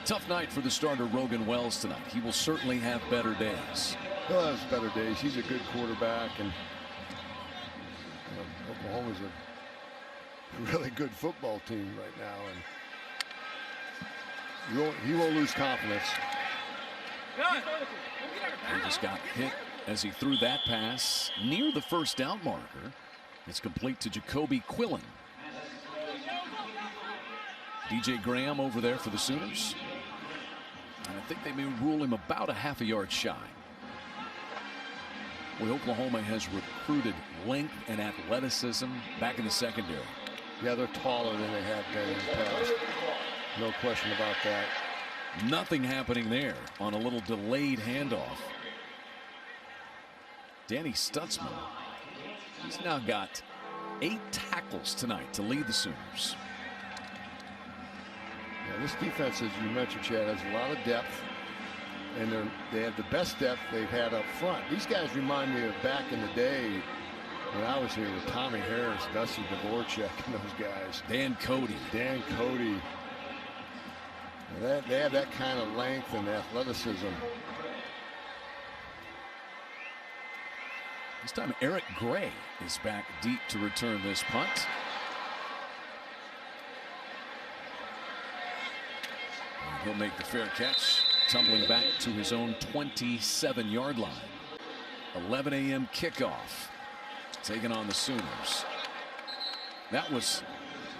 Tough night for the starter Rogan Wells tonight. He will certainly have better days. He'll have better days. He's a good quarterback, and Oklahoma's a really good football team right now, and he won't lose confidence. He just got hit as he threw that pass near the first down marker. It's complete to Jacoby Quillen. DJ Graham over there for the Sooners. And I think they may rule him about a half a yard shy. Well, Oklahoma has recruited length and athleticism back in the secondary. Yeah, they're taller than they have been in the past. No question about that. Nothing happening there on a little delayed handoff. Danny Stutzman, he's now got 8 tackles tonight to lead the Sooners. Yeah, this defense, as you mentioned, Chad, has a lot of depth, and they have the best depth they've had up front. These guys remind me of back in the day when I was here with Tommy Harris, Dusty Dvorak, and those guys. Dan Cody. They have that kind of length and athleticism. This time Eric Gray is back deep to return this punt. And he'll make the fair catch, tumbling back to his own 27-yard line. 11 a.m. kickoff, taking on the Sooners. That was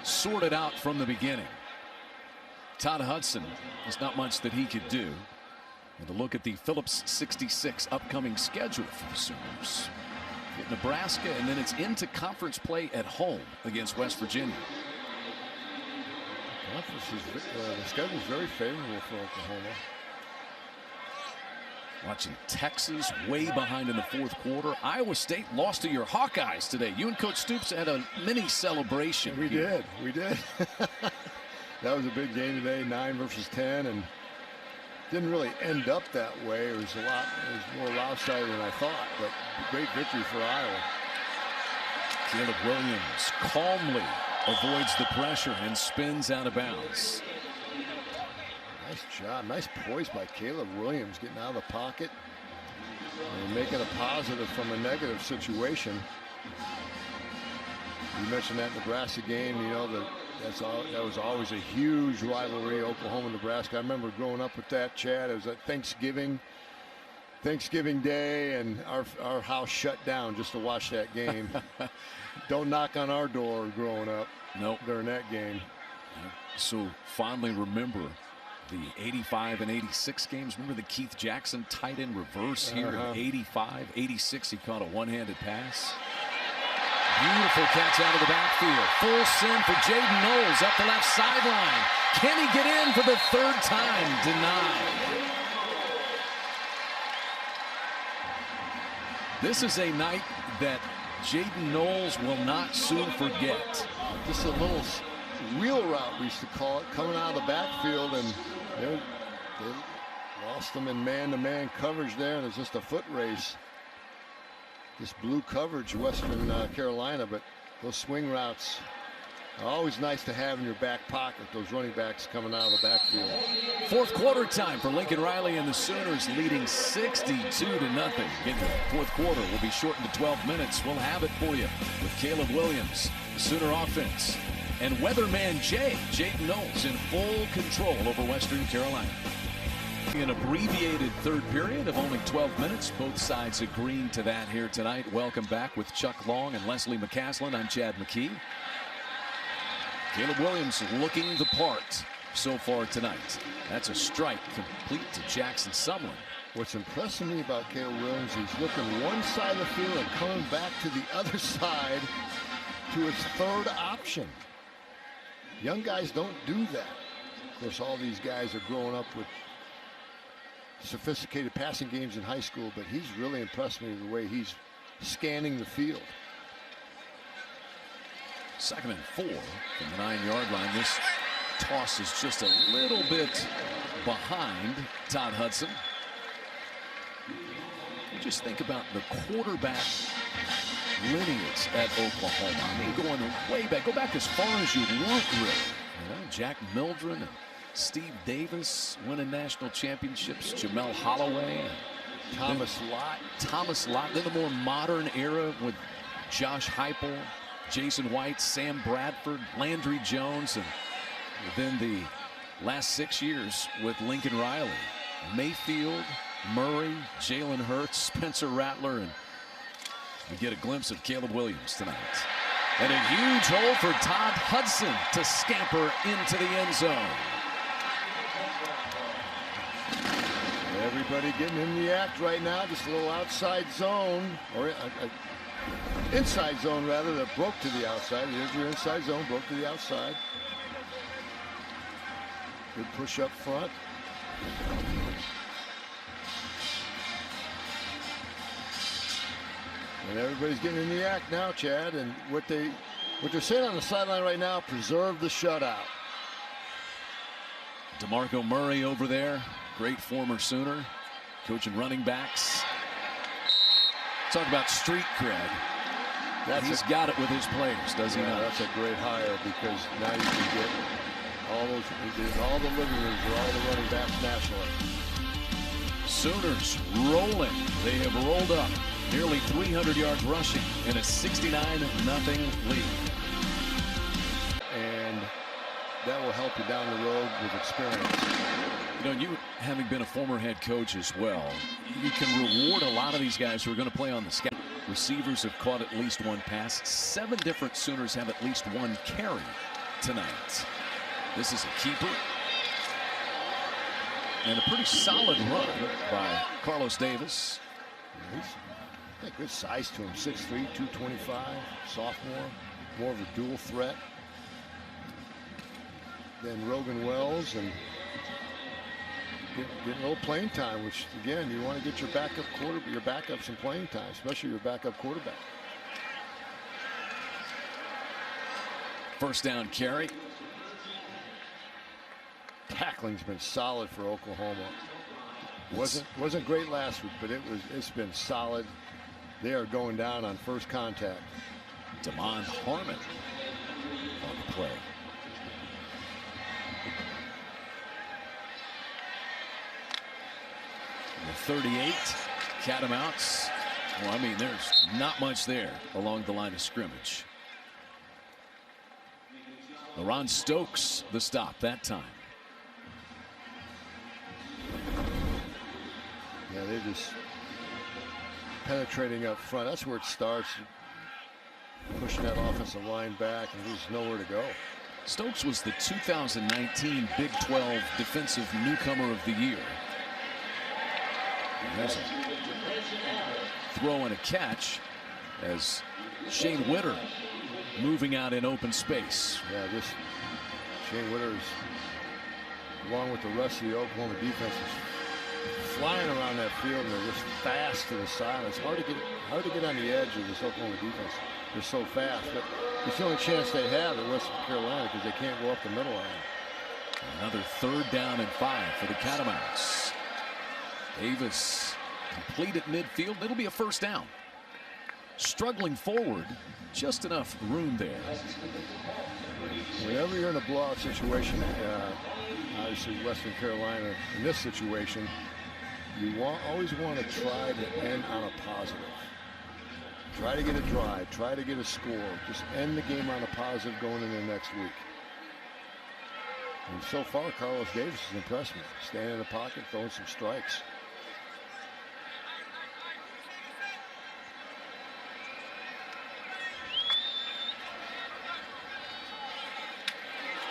sorted out from the beginning. Todd Hudson, there's not much that he could do. And to look at the Phillips 66 upcoming schedule for the Sooners. Get Nebraska, and then it's into conference play at home against West Virginia. The schedule is very favorable for Oklahoma. Watching Texas way behind in the fourth quarter. Iowa State lost to your Hawkeyes today. You and Coach Stoops had a mini celebration. We did. That was a big game today, 9 versus 10, and didn't really end up that way. It was more lopsided than I thought, but great victory for Iowa. Caleb Williams calmly avoids the pressure and spins out of bounds. Nice job. Nice poise by Caleb Williams, getting out of the pocket and making a positive from a negative situation. You mentioned that Nebraska game, you know, that was always a huge rivalry, Oklahoma-Nebraska. I remember growing up with that, Chad. It was at Thanksgiving Day, and our house shut down just to watch that game. Don't knock on our door growing up. Nope. During that game. So fondly remember the 85 and 86 games. Remember the Keith Jackson tight end reverse here in 85, 86. He caught a one-handed pass. Beautiful catch out of the backfield. Full send for Jaden Knowles up the left sideline. Can he get in for the third time? Denied. This is a night that Jaden Knowles will not soon forget. Just a little wheel route, we used to call it, coming out of the backfield, and they lost them in man-to-man coverage there, and it's just a foot race. Just blue coverage, Western Carolina, but those swing routes are always nice to have in your back pocket, those running backs coming out of the backfield. Fourth quarter time for Lincoln Riley and the Sooners, leading 62-0. Again, the fourth quarter will be shortened to 12 minutes. We'll have it for you with Caleb Williams, the Sooner offense, and weatherman Jaden Knowles in full control over Western Carolina. An abbreviated third period of only 12 minutes. Both sides agreeing to that here tonight. Welcome back with Chuck Long and Leslie McCaslin. I'm Chad McKee. Caleb Williams looking the part so far tonight. That's a strike complete to Jackson Sumlin. What's impressing me about Caleb Williams, he's looking one side of the field and coming back to the other side to his third option. Young guys don't do that. Of course, all these guys are growing up with sophisticated passing games in high school, but he's really impressed me the way he's scanning the field. 2nd and 4 from the 9-yard line. This toss is just a little bit behind Todd Hudson. You just think about the quarterback lineage at Oklahoma. I mean, going way back, go back as far as you want, really. You know, Jack Mildren and Steve Davis winning national championships, Jamel Holloway, Thomas Lott. Then the more modern era with Josh Heupel, Jason White, Sam Bradford, Landry Jones, and then the last 6 years with Lincoln Riley, Mayfield, Murray, Jalen Hurts, Spencer Rattler, and we get a glimpse of Caleb Williams tonight. And a huge hole for Todd Hudson to scamper into the end zone. Everybody getting in the act right now. Just a little outside zone, or inside zone rather, that broke to the outside. Here's your inside zone, broke to the outside. Good push up front. And everybody's getting in the act now, Chad. And what they're saying on the sideline right now, preserve the shutout. DeMarco Murray over there, great former Sooner, coaching running backs. Talk about street cred. He's got it with his players, does he not? That's a great hire, because now you can get all the living rooms or all the running backs nationally. Sooners rolling. They have rolled up nearly 300 yards rushing in a 69-0 lead. And that will help you down the road with experience. You know, you having been a former head coach as well, you can reward a lot of these guys who are going to play on the scout. Receivers have caught at least one pass. 7 different Sooners have at least one carry tonight. This is a keeper. And a pretty solid run by Carlos Davis. He's got good size to him, 6'3", 225, sophomore, more of a dual threat than Rogan Wells, and getting a little playing time, which again, you want to get your backup some playing time, especially your backup quarterback. First down carry. Tackling's been solid for Oklahoma. Wasn't great last week, but it's been solid. They are going down on first contact. Damon Harmon on the play. The 38, Catamounts. Well, I mean, there's not much there along the line of scrimmage. LaRon Stokes, the stop that time. Yeah, they're just penetrating up front. That's where it starts. Pushing that offensive line back, and there's nowhere to go. Stokes was the 2019 Big 12 Defensive Newcomer of the Year. There's a throw and a catch as Shane Witter moving out in open space. Yeah, this Shane Witter is, along with the rest of the Oklahoma defense, is flying around that field, and they're just fast to the side. It's hard to get on the edge of this Oklahoma defense. They're so fast, but it's the only chance they have at Western Carolina because they can't go up the middle line. Another 3rd down and 5 for the Catamounts. Davis complete at midfield. It'll be a 1st down. Struggling forward, just enough room there. Whenever you're in a blowout situation, obviously Western Carolina in this situation, you always want to try to end on a positive. Try to get a drive, try to get a score, just end the game on a positive going into next week. And so far, Carlos Davis has impressed me. Standing in the pocket, throwing some strikes.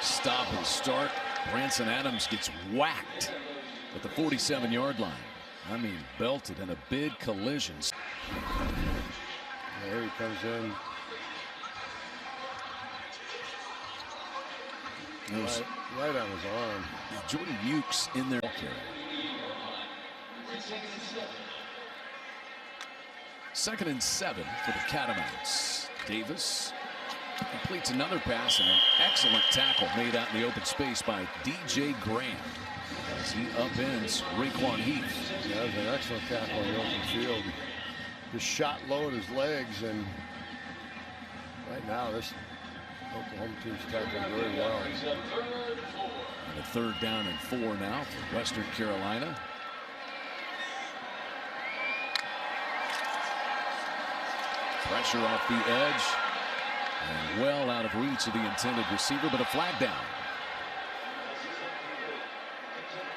Stop and start. Branson Adams gets whacked at the 47-yard line. I mean, belted in a big collision. There he comes in. Right on his arm. Jordan Hughes in there. 2nd and 7 for the Catamounts. Davis completes another pass and an excellent tackle made out in the open space by DJ Graham as he upends Raekwon Heath. Yeah, that was an excellent tackle in the open field. Just shot low at his legs, and right now this Oklahoma team's tackling very well. And a 3rd down and 4 now for Western Carolina. Pressure off the edge and well out of reach of the intended receiver, but a flag down.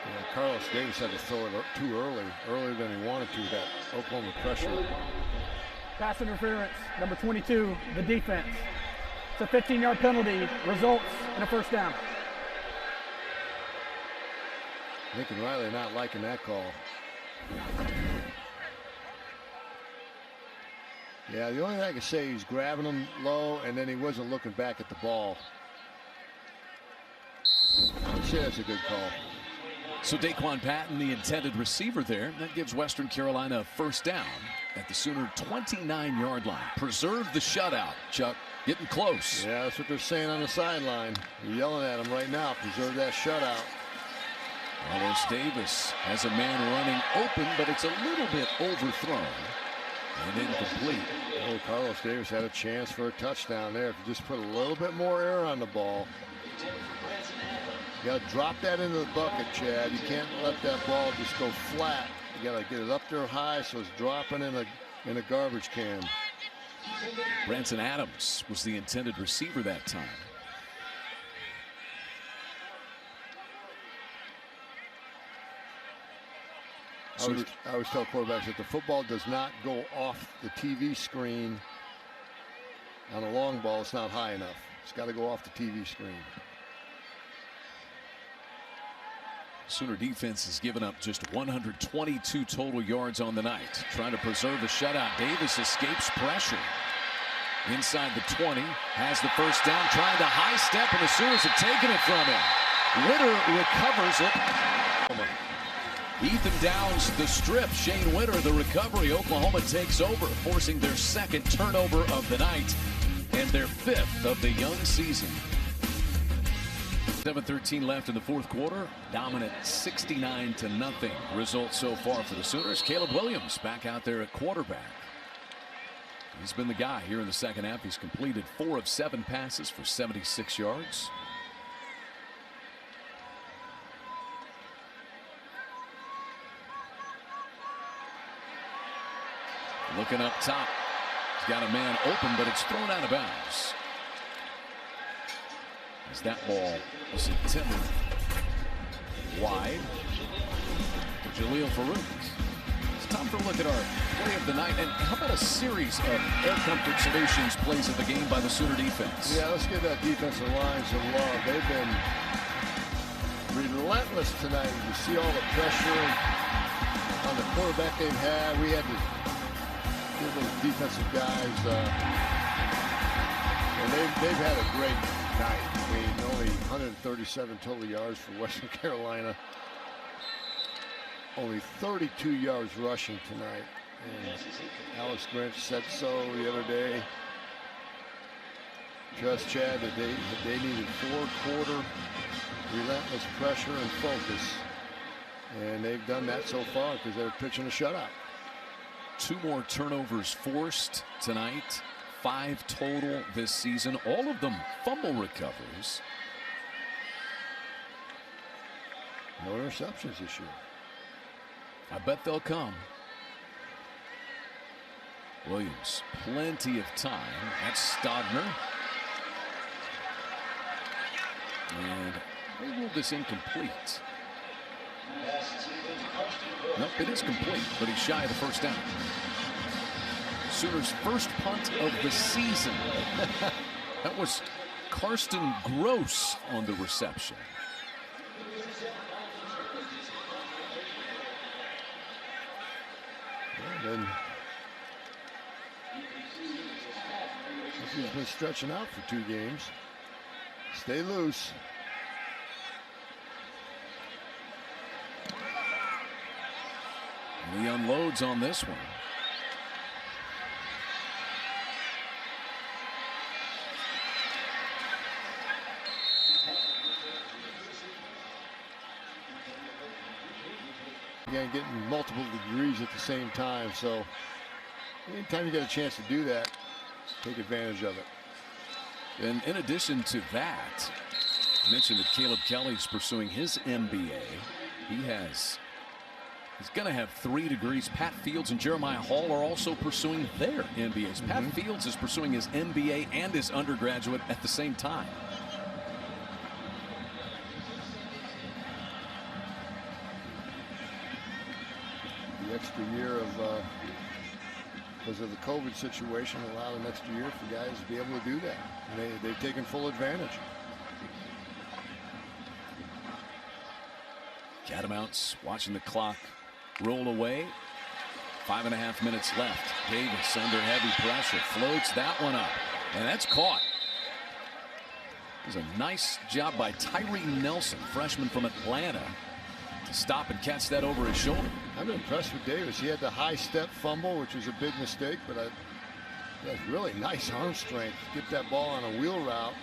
Yeah, Carlos Davis had to throw it too earlier than he wanted to. That Oklahoma pressure. Pass interference, number 22, the defense. It's a 15-yard penalty, results in a 1st down. Lincoln Riley not liking that call. Yeah, the only thing I can say, he's grabbing him low, and then he wasn't looking back at the ball. I'd say that's a good call. So Daquan Patton, the intended receiver there, that gives Western Carolina a 1st down at the Sooner 29-yard line. Preserve the shutout, Chuck. Getting close. Yeah, that's what they're saying on the sideline. They're yelling at him right now. Preserve that shutout. Carlos Davis has a man running open, but it's a little bit overthrown and incomplete. Oh, Carlos Davis had a chance for a touchdown there. If you just put a little bit more air on the ball. You got to drop that into the bucket, Chad. You can't let that ball just go flat. You got to get it up there high so it's dropping in a garbage can. Branson Adams was the intended receiver that time. I always tell quarterbacks that the football does not go off the TV screen on a long ball. It's not high enough. It's got to go off the TV screen. Sooner defense has given up just 122 total yards on the night. Trying to preserve a shutout. Davis escapes pressure. Inside the 20, has the 1st down, trying to high step, and the Sooners have taken it from him. Witter recovers it. Ethan Downs the strip. Shane Witter the recovery. Oklahoma takes over, forcing their 2nd turnover of the night and their 5th of the young season. 7:13 left in the 4th quarter. Dominant 69-0 result so far for the Sooners. Caleb Williams back out there at quarterback. He's been the guy here in the 2nd half. He's completed 4 of 7 passes for 76 yards. Looking up top. He's got a man open, but it's thrown out of bounds. As that ball was intended wide to Jalil Farooq. It's time for a look at our play of the night. And how about a series of Air Comfort Solutions plays of the game by the Sooner defense? Yeah, let's give that defensive line some love. They've been relentless tonight. You see all the pressure on the quarterback they've had. We had to give those defensive guys, and they've had a great night. I mean, only 137 total yards for Western Carolina. Only 32 yards rushing tonight. And Alex Grinch said so the other day. Trust Chad that they needed four-quarter relentless pressure and focus. And they've done that so far because they're pitching a shutout. 2 more turnovers forced tonight. 5 total this season. All of them fumble recoveries. No interceptions this year. I bet they'll come. Williams, plenty of time. That's Stogner. And they ruled this incomplete. Nope, it is complete, but he's shy of the first down. Sooners' first punt of the season. That was Karsten Gross on the reception. And then he's been stretching out for 2 games. Stay loose. And he unloads on this one. Again, getting multiple degrees at the same time, so anytime you get a chance to do that, take advantage of it. And in addition to that, I mentioned that Caleb Kelly's pursuing his MBA. He's going to have 3 degrees. Pat Fields and Jeremiah Hall are also pursuing their MBAs. Pat Fields is pursuing his MBA and his undergraduate at the same time. The extra year of, because of the COVID situation, allowed an extra year for guys to be able to do that. And they've taken full advantage. Catamounts watching the clock roll away. 5.5 minutes left. Davis under heavy pressure. Floats that one up. And that's caught. It was a nice job by Tyree Nelson, freshman from Atlanta, to stop and catch that over his shoulder. I'm impressed with Davis. He had the high step fumble, which was a big mistake, but he has really nice arm strength. Get that ball on a wheel route,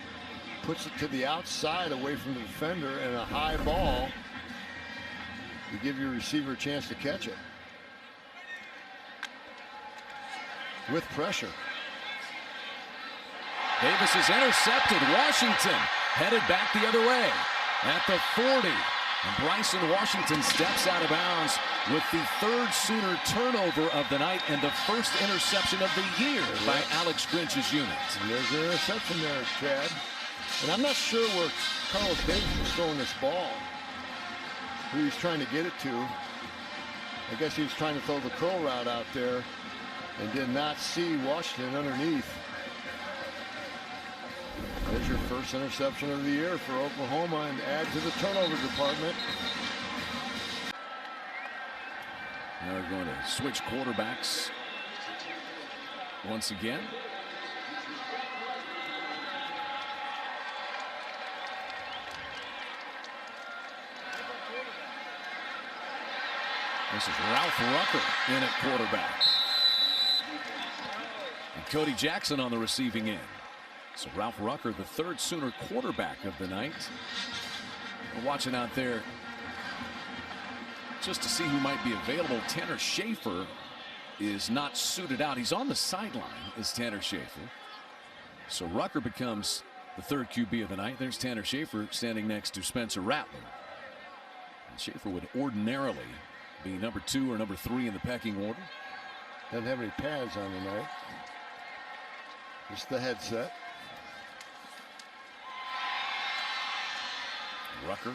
puts it to the outside away from the defender, and a high ball. You give your receiver a chance to catch it. With pressure. Davis is intercepted. Washington headed back the other way at the 40. And Bryson Washington steps out of bounds with the 3rd Sooner turnover of the night and the first interception of the year by Alex Grinch's unit. And there's an interception there, Chad. And I'm not sure where Carlos Davis is throwing this ball. Who he's trying to get it to. I guess he was trying to throw the curl route out there and did not see Washington underneath. There's your first interception of the year for Oklahoma and add to the turnover department. Now they're going to switch quarterbacks once again. This is Ralph Rucker in at quarterback. And Cody Jackson on the receiving end. So Ralph Rucker, the 3rd Sooner quarterback of the night. We're watching out there just to see who might be available. Tanner Schaefer is not suited out. He's on the sideline, is Tanner Schaefer. So Rucker becomes the 3rd QB of the night. There's Tanner Schaefer standing next to Spencer Rattler. And Schaefer would ordinarily be number 2 or number 3 in the pecking order. Doesn't have any pads on tonight. Just the headset. Rucker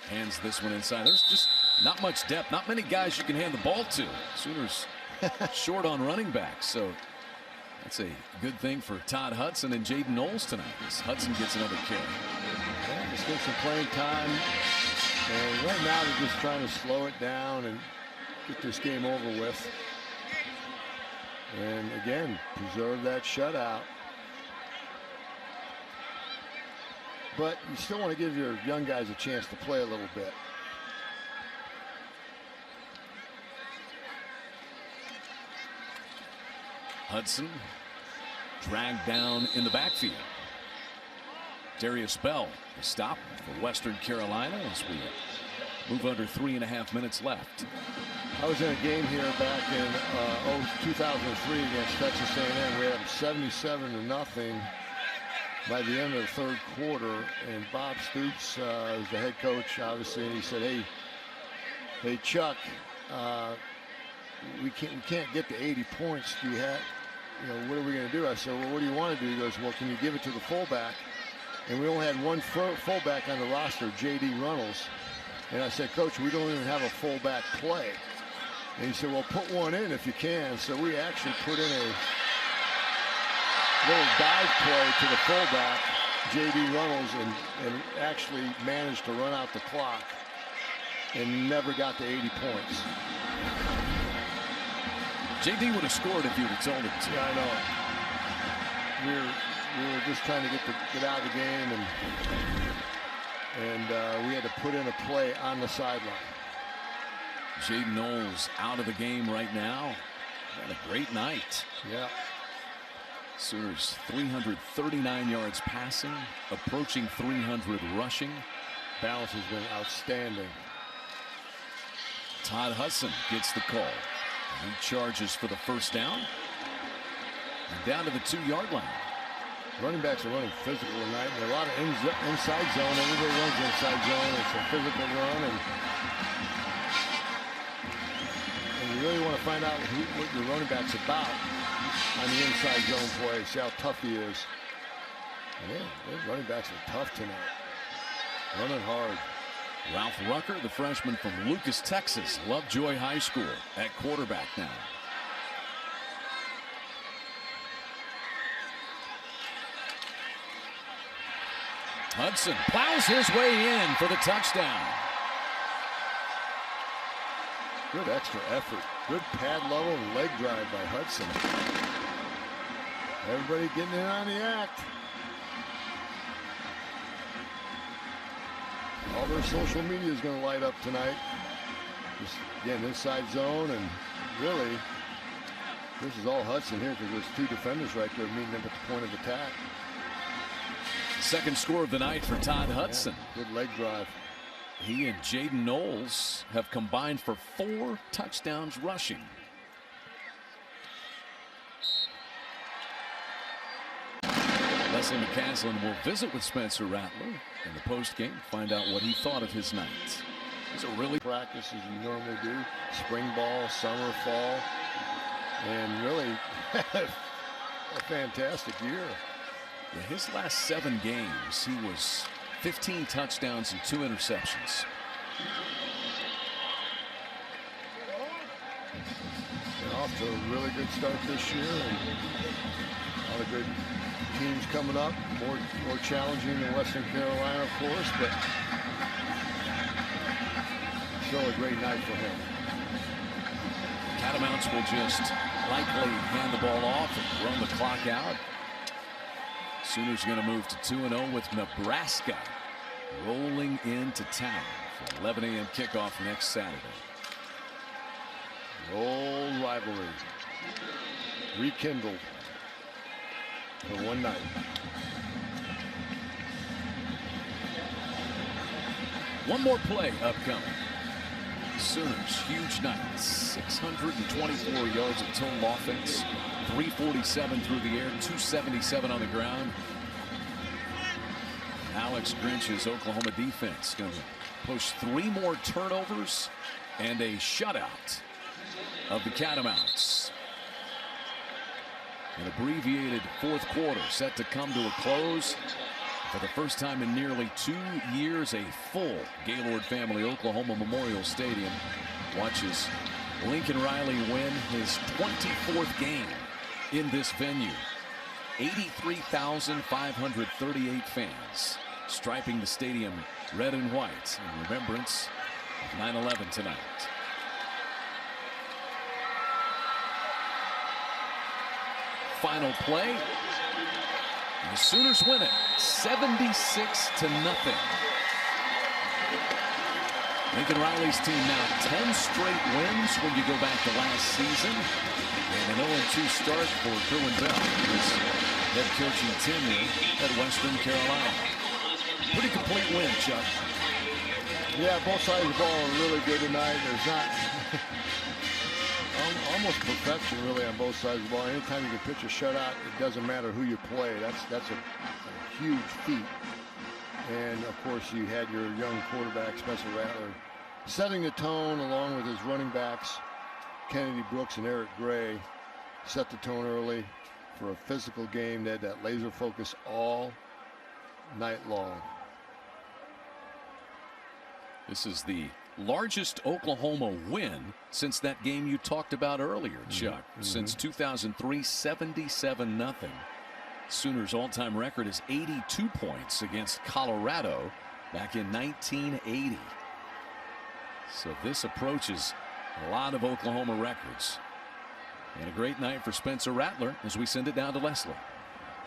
hands this one inside. There's just not much depth. Not many guys you can hand the ball to. Sooners short on running backs. So that's a good thing for Todd Hudson and Jaden Knowles tonight. As Hudson gets another carry. Yeah, just get some playing time. And right now they're just trying to slow it down and get this game over with. And again, preserve that shutout. But you still want to give your young guys a chance to play a little bit. Hudson dragged down in the backfield. Darius Bell, the stop for Western Carolina as we move under 3.5 minutes left. I was in a game here back in 2003 against Texas A&M. We had them 77-0 by the end of the third quarter, and Bob Stoops was the head coach, obviously, and he said, "Hey, Chuck, we can't get to 80 points. Do you have, what are we going to do?" I said, "Well, what do you want to do?" He goes, "Well, can you give it to the fullback?" And we only had one fullback on the roster, J.D. Runnels. And I said, "Coach, we don't even have a fullback play." And he said, "Well, put one in if you can." So we actually put in a little dive play to the fullback, J.D. Runnels, and actually managed to run out the clock and never got to 80 points. J.D. would have scored if you would have told him to. Yeah, I know. We were just trying to get out of the game, and we had to put in a play on the sideline. Jaden Knowles out of the game right now. Had a great night. Yeah. Sooners 339 yards passing, approaching 300 rushing. Balance has been outstanding. Todd Hudson gets the call. He charges for the first down. And down to the 2-yard line. Running backs are running physical tonight. There are a lot of inside zone. Everybody runs inside zone. It's a physical run. And you really want to find out what your running back's about on the inside zone play. See how tough he is. Man, those running backs are tough tonight. Running hard. Ralph Rucker, the freshman from Lucas, Texas, Lovejoy High School, at quarterback now. Hudson plows his way in for the touchdown. Good extra effort. Good pad level and leg drive by Hudson. Everybody getting in on the act. All their social media is going to light up tonight. Just, again, inside zone, and really, this is all Hudson here because there's two defenders right there meeting him at the point of attack. Second score of the night for Todd Hudson. Yeah, good leg drive. He and Jaden Knowles have combined for 4 touchdowns rushing. Leslie McCaslin will visit with Spencer Rattler in the postgame, find out what he thought of his night. It's a really practice as you normally do. Spring ball, summer, fall, and really a fantastic year. His last 7 games, he was 15 touchdowns and 2 interceptions. They're off to a really good start this year, and a lot of good teams coming up. More challenging than Western Carolina, of course, but still a great night for him. Catamounts will just likely hand the ball off and run the clock out. Sooners going to move to 2-0 with Nebraska rolling into town for 11 a.m. kickoff next Saturday. Old rivalry rekindled for one night. One more play upcoming. Sooners, huge night. 624 yards of total offense. 347 through the air, 277 on the ground. Alex Grinch's Oklahoma defense going to push 3 more turnovers and a shutout of the Catamounts. An abbreviated fourth quarter set to come to a close. For the first time in nearly 2 years, a full Gaylord family Oklahoma Memorial Stadium watches Lincoln Riley win his 24th game in this venue. 83,538 fans striping the stadium red and white in remembrance of 9/11 tonight. Final play. The Sooners win it 76-0. Lincoln Riley's team now 10 straight wins when you go back to last season. And an 0-2 start for Kerwin Bell, his head coaching tenure at Western Carolina. Pretty complete win, Chuck. Yeah, both sides of the ball are really good tonight. There's not almost perfection really on both sides of the ball. Anytime you can pitch a shutout, it doesn't matter who you play. That's a huge feat. And of course, you had your young quarterback Spencer Rattler setting the tone along with his running backs Kennedy Brooks and Eric Gray. Set the tone early for a physical game. They had that laser focus all night long. This is the largest Oklahoma win since that game you talked about earlier, Chuck. Since 2003, 77-0. Sooners' all-time record is 82 points against Colorado back in 1980. So this approaches a lot of Oklahoma records. And a great night for Spencer Rattler as we send it down to Leslie.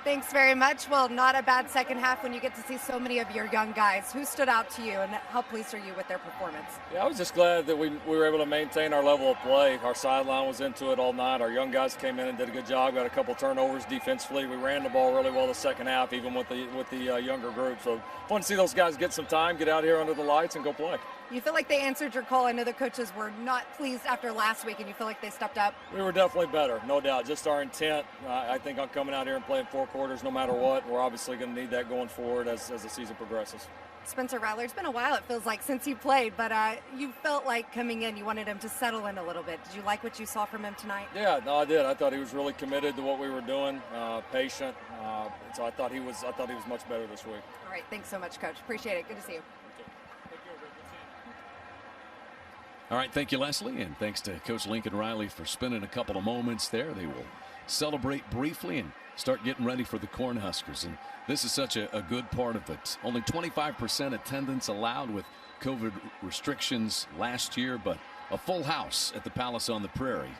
Thanks very much. Well, not a bad second half when you get to see so many of your young guys. Who stood out to you and how pleased are you with their performance? Yeah, I was just glad that we were able to maintain our level of play. Our sideline was into it all night. Our young guys came in and did a good job. Got a couple turnovers defensively. We ran the ball really well the second half, even with the younger group. So fun to see those guys get some time, get out here under the lights, and go play. You feel like they answered your call? I know the coaches were not pleased after last week, and you feel like they stepped up? We were definitely better, no doubt. Just our intent, I think, on coming out here and playing 4 quarters no matter what. We're obviously going to need that going forward as the season progresses. Spencer Rattler, it's been a while, it feels like, since you played, but you felt like coming in, you wanted him to settle in a little bit. Did you like what you saw from him tonight? Yeah, no, I did. I thought he was really committed to what we were doing, patient. So I thought he was much better this week. All right, thanks so much, Coach. Appreciate it. Good to see you. All right, thank you, Leslie, and thanks to Coach Lincoln Riley for spending a couple of moments there. They will celebrate briefly and start getting ready for the Cornhuskers. And this is such a good part of it. Only 25% attendance allowed with COVID restrictions last year, but a full house at the Palace on the Prairie